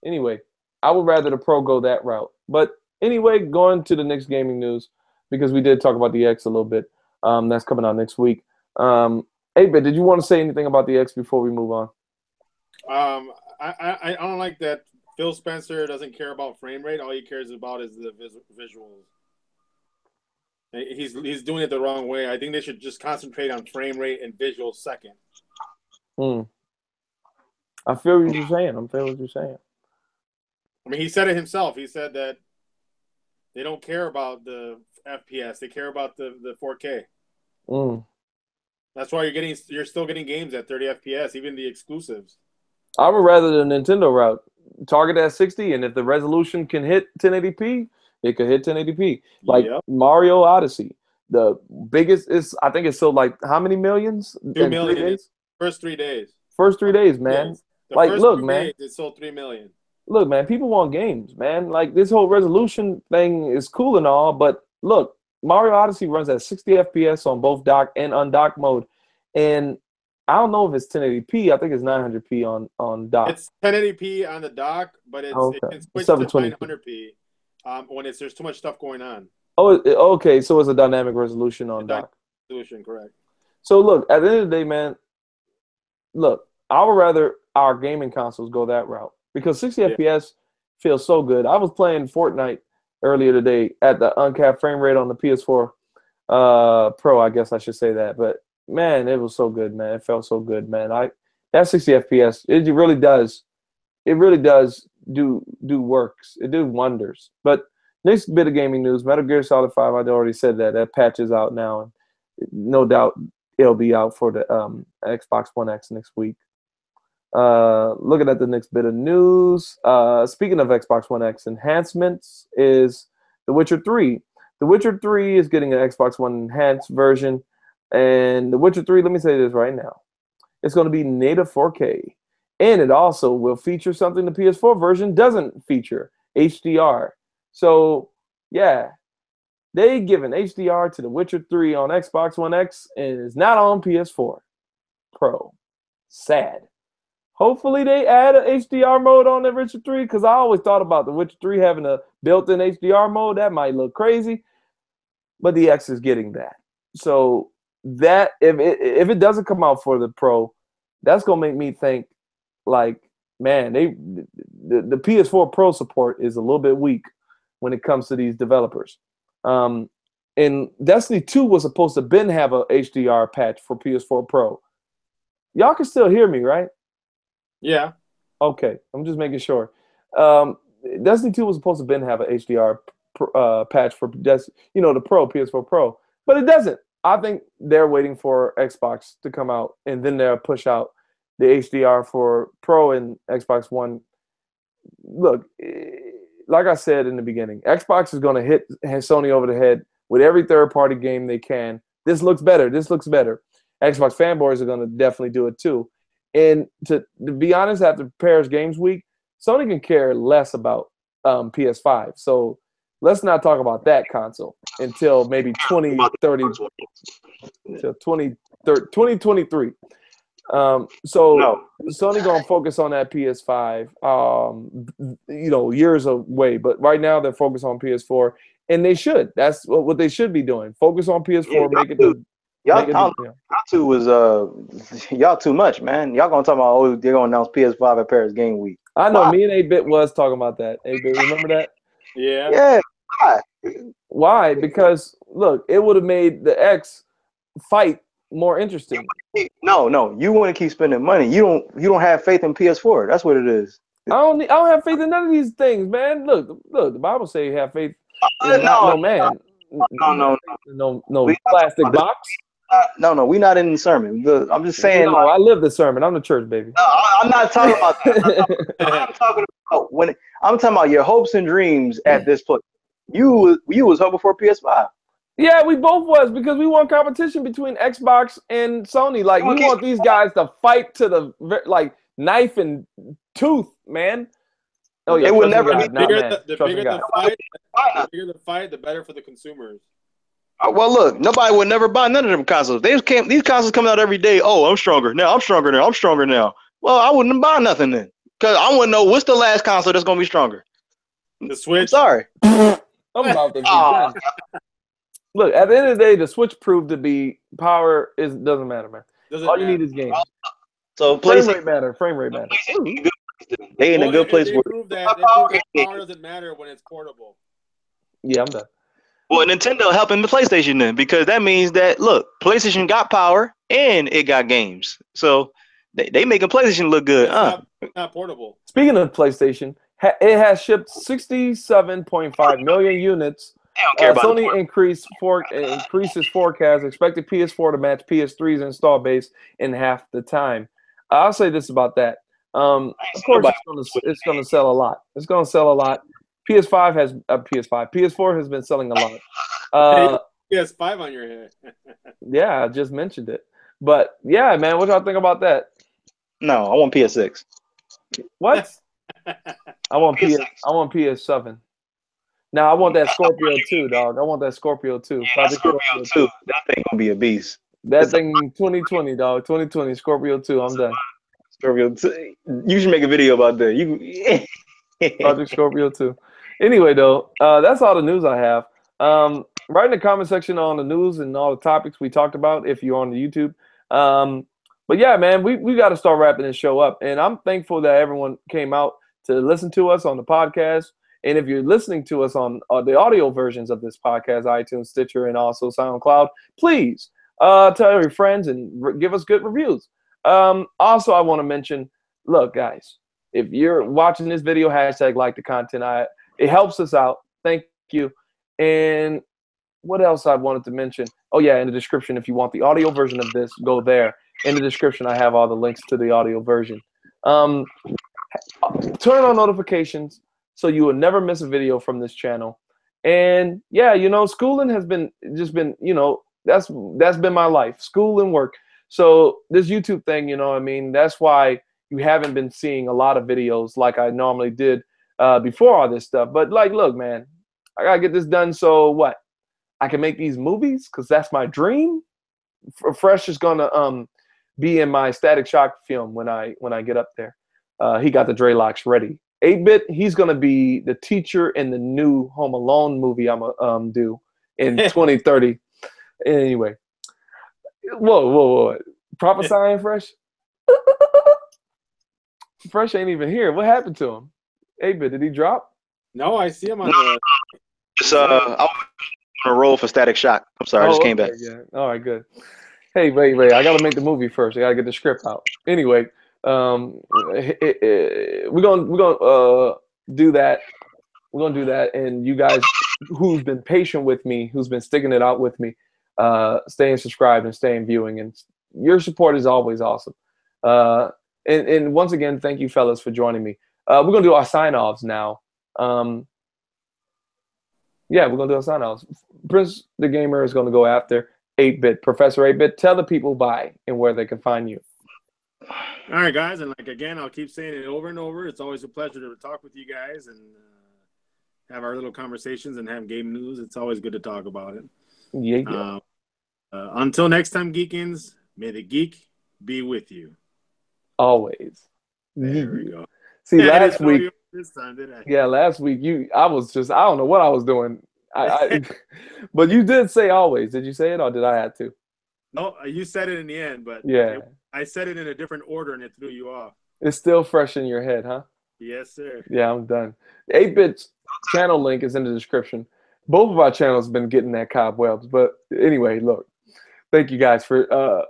Anyway, I would rather the Pro go that route. But anyway, going to the next gaming news, because we did talk about the X a little bit. That's coming out next week. 8-Bit, did you want to say anything about the X before we move on?
I don't like that Phil Spencer doesn't care about frame rate. All he cares about is the visuals. He's doing it the wrong way. I think they should just concentrate on frame rate and visuals second.
I feel what you're saying.
I mean, he said it himself. He said that they don't care about the FPS. They care about the 4K. That's why you're still getting games at 30 FPS, even the exclusives.
I would rather the Nintendo route. Target at 60, and if the resolution can hit 1080p, it could hit 1080p. Like Mario Odyssey. The biggest is, I think it's sold like how many millions?
2 million. First 3 days.
First 3 days, man. Like, look, man.
It sold 3 million.
Look, man, people want games, man. Like, this whole resolution thing is cool and all, but look, Mario Odyssey runs at 60 FPS on both dock and undock mode. And I don't know if it's 1080p. I think it's 900p on dock.
It's 1080p on the dock, but it can switch to 900p when there's too much stuff going on.
Oh, okay. So it's a dynamic resolution on dock.
Resolution, correct.
So look, at the end of the day, man, look, I would rather our gaming consoles go that route because 60 FPS feels so good. I was playing Fortnite earlier today at the uncapped frame rate on the PS4 Pro, I guess I should say that. But man, it was so good, man. It felt so good, man. That 60 FPS, it really does. It really does do works. It did wonders. But Next bit of gaming news: Metal Gear Solid 5. I already said that patch is out now, and no doubt it'll be out for the Xbox One X next week. Looking at the next bit of news. Speaking of Xbox One X enhancements, is The Witcher 3. The Witcher 3 is getting an Xbox One enhanced version, and The Witcher 3. Let me say this right now: it's going to be native 4K, and it also will feature something the PS4 version doesn't feature: HDR. So, yeah, they given HDR to The Witcher 3 on Xbox One X, and it's not on PS4 Pro. Sad. Hopefully they add an HDR mode on The Witcher 3, because I always thought about The Witcher 3 having a built-in HDR mode. That might look crazy, but the X is getting that. So that if it doesn't come out for the Pro, that's going to make me think, like, man, the PS4 Pro support is a little bit weak when it comes to these developers. And Destiny 2 was supposed to have a HDR patch for PS4 Pro. Y'all can still hear me, right?
Yeah.
Okay, I'm just making sure. Destiny 2 was supposed to have an HDR patch for the Pro, PS4 Pro, but it doesn't. I think they're waiting for Xbox to come out, and then they'll push out the HDR for Pro and Xbox One. Look, like I said in the beginning, Xbox is going to hit Sony over the head with every third-party game they can. This looks better. This looks better. Xbox fanboys are going to definitely do it too. And to be honest, after Paris Games Week, Sony can care less about PS5. So let's not talk about that console until maybe 2030, until 2023. So no. Sony gonna focus on that PS5, years away. But right now they're focused on PS4, and they should. That's what they should be doing. Focus on PS4, make it the.
Y'all too much, man. Y'all gonna talk about they're gonna announce PS5 at Paris Game Week.
I know. Why? Me and 8-Bit was talking about that. 8-Bit, remember that?
Yeah.
Yeah.
Why? Because look, it would have made the X fight more interesting.
No. You want to keep spending money. You don't have faith in PS4. That's what it is.
I don't have faith in none of these things, man. Look. The Bible says you have faith in no man. No plastic box.
No, we're not in the sermon. I'm just saying.
No, I live the sermon. I'm the church, baby.
No, I'm not talking about that. I'm talking about your hopes and dreams at this point. You was hoping for PS5.
Yeah, we both was, because we want competition between Xbox and Sony. Like, we want these guys to fight to the knife and tooth, man. Oh yeah,
it would never be
the bigger the fight, the better for the consumers.
Well, look, nobody would never buy none of them consoles. These consoles coming out every day. Oh, I'm stronger now. I'm stronger now. Well, I wouldn't buy nothing then, because I wouldn't know what's the last console that's gonna be stronger.
The Switch.
I'm sorry.
I'm about to be done. Look, at the end of the day, the Switch proved to be power doesn't matter, man. All you need is games.
So
frame rate matter.
They in a good place.
They prove that power doesn't matter when it's portable.
Yeah, I'm done.
Well, Nintendo helping the PlayStation then, because that means that, look, PlayStation got power and it got games. So they making PlayStation look good.
It's not portable.
Speaking of PlayStation, it has shipped 67.5 million units. Sony increases forecast, expected PS4 to match PS3's install base in half the time. I'll say this about that. Of course, it's going to sell a lot. It's going to sell a lot. PS4 has been selling a lot.
PS5 on your head.
Yeah, I just mentioned it. But yeah, man, what y'all think about that?
No, I want PS6.
What? I want PS7. Now I want that Scorpio 2, dog. I want that Scorpio 2.
Yeah, Scorpio 2. That thing gonna be a beast.
That thing 2020, dog. 2020 Scorpio 2. I'm done.
Scorpio 2. You should make a video about that.
Project Scorpio 2. Anyway, though, that's all the news I have. Write in the comment section on the news and all the topics we talked about if you're on the YouTube. But yeah, man, we got to start wrapping this show up. And I'm thankful that everyone came out to listen to us on the podcast. And if you're listening to us on the audio versions of this podcast, iTunes, Stitcher, and also SoundCloud, please tell your friends and give us good reviews. Also, I want to mention, look, guys, if you're watching this video, hashtag like the content. It helps us out. Thank you. And what else I wanted to mention? Oh yeah, in the description, if you want the audio version of this, go there. In the description, I have all the links to the audio version. Turn on notifications so you will never miss a video from this channel. And yeah, you know, schooling has been you know, that's been my life, school and work. So this YouTube thing, you know, I mean, that's why you haven't been seeing a lot of videos like I normally did before all this stuff. But like, look, man, I gotta get this done. So what? I can make these movies because that's my dream. Fresh is gonna be in my Static Shock film when I get up there. He got the Dreadlocks ready. 8-Bit, he's gonna be the teacher in the new Home Alone movie I'm gonna do in 2030. Anyway, whoa, prophesying Fresh. Fresh ain't even here. What happened to him? 8-Bit, did he drop?
No, I see him on the.
Just I was on a roll for Static Shock. I'm sorry, I just came back.
Yeah. All right, good. Hey, wait. I gotta make the movie first. I gotta get the script out. Anyway, we're gonna do that. We're gonna do that, and you guys who's been patient with me, who's been sticking it out with me, staying subscribed and staying viewing, and your support is always awesome. And once again, thank you fellas for joining me. We're gonna do our sign-offs now. Yeah, we're gonna do our sign-offs. PrinceThaGamer is gonna go after 8-Bit. Professor 8-Bit, tell the people bye and where they can find you.
All right, guys, and like again, I'll keep saying it over and over. It's always a pleasure to talk with you guys and have our little conversations and have game news. It's always good to talk about it.
Yeah.
Until next time, Geekins, may the geek be with you.
Always.
There we go.
See, last week.
This time, did I?
Yeah, last week I don't know what I was doing. But you did say always. Did you say it or did I have to?
No, you said it in the end, but
yeah,
I said it in a different order and it threw you off.
It's still fresh in your head, huh?
Yes, sir.
Yeah, I'm done. 8-Bit's channel link is in the description. Both of our channels have been getting that cobwebs. But anyway, look, thank you guys for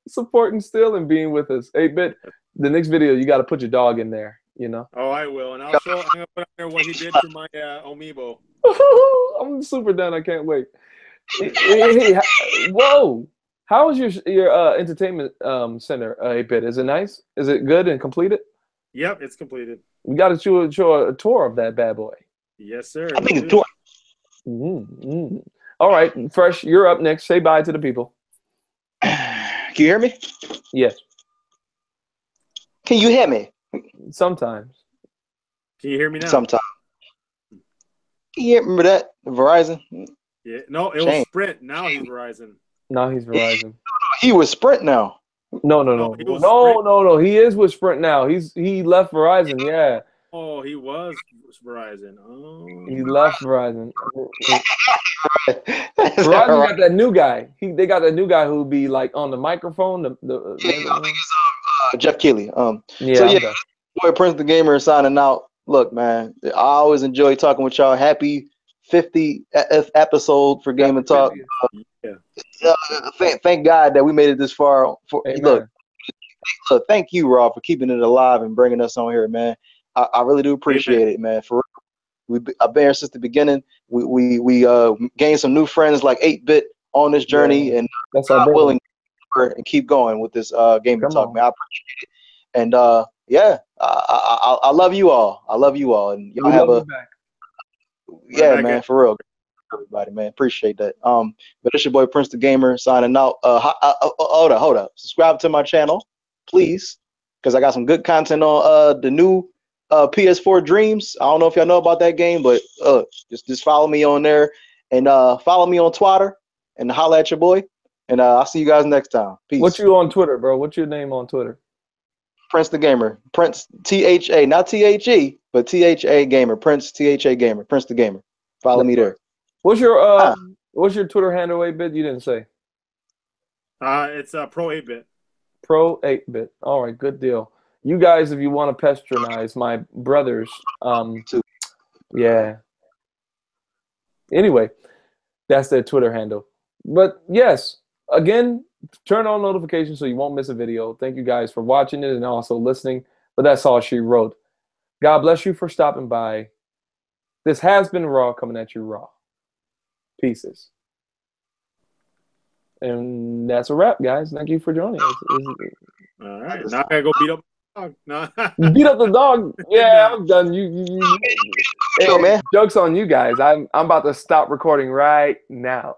supporting still and being with us. 8-Bit, the next video, you got to put your dog in there, you know?
Oh, I will. And I'm going to put up there what he did to my Amiibo.
I'm super done. I can't wait. Hey, whoa. How is your entertainment center, 8-Bit? Is it nice? Is it good and completed?
Yep, it's completed.
We got to show a tour of that bad boy.
Yes, sir.
I think it's tour.
All right, Fresh, you're up next. Say bye to the people.
Can you hear me?
Yes.
Can you hear me?
Sometimes.
Can you hear me now?
Sometimes. You remember that? Verizon?
Yeah. No, it was Sprint. Now he's Verizon.
Now he's Verizon.
He was Sprint now.
No. He is with Sprint now. He left Verizon. Yeah.
Oh, he was Verizon. Oh.
He left Verizon. Verizon got that new guy. They got that new guy who'll be like on the microphone. I
think it's Jeff Keighley.
Yeah.
So yeah, boy, PrinceThaGamer is signing out. Look, man, I always enjoy talking with y'all. Happy 50th episode for Game and Talk. Thank God that we made it this far. Look, thank you, Raw, for keeping it alive and bringing us on here, man. I really do appreciate it, man. For I've been here since the beginning. We gained some new friends like 8-Bit on this journey, and
that's
I'm willing to keep going with this Game and Talk, man. I appreciate it, and I love you all. I love you all, and y'all have a man, for real. Everybody, man, appreciate that. But it's your boy PrinceThaGamer signing out. Hold up. Subscribe to my channel, please, because I got some good content on the new PS4 Dreams. I don't know if y'all know about that game, but just follow me on there and follow me on Twitter and holla at your boy. And I'll see you guys next time. Peace.
What you on Twitter, bro? What's your name on Twitter?
PrinceThaGamer. Prince THA, not THE, but THA Gamer. Prince THA Gamer. PrinceThaGamer. Follow me there.
What's your Twitter handle, 8-Bit? You didn't say.
It's Pro 8-Bit.
Pro 8-Bit. All right, good deal. You guys, if you want to patronize my brothers, yeah. Anyway, that's their Twitter handle. But yes, again, turn on notifications so you won't miss a video. Thank you guys for watching it and also listening. But that's all she wrote. God bless you for stopping by. This has been Raw, coming at you raw. Pieces. And that's a wrap, guys. Thank you for joining us.
All right. Now I gotta go beat up the dog. No.
Beat up the dog. Yeah, I'm done. You
Yo, man.
Joke's on you guys. I'm about to stop recording right now.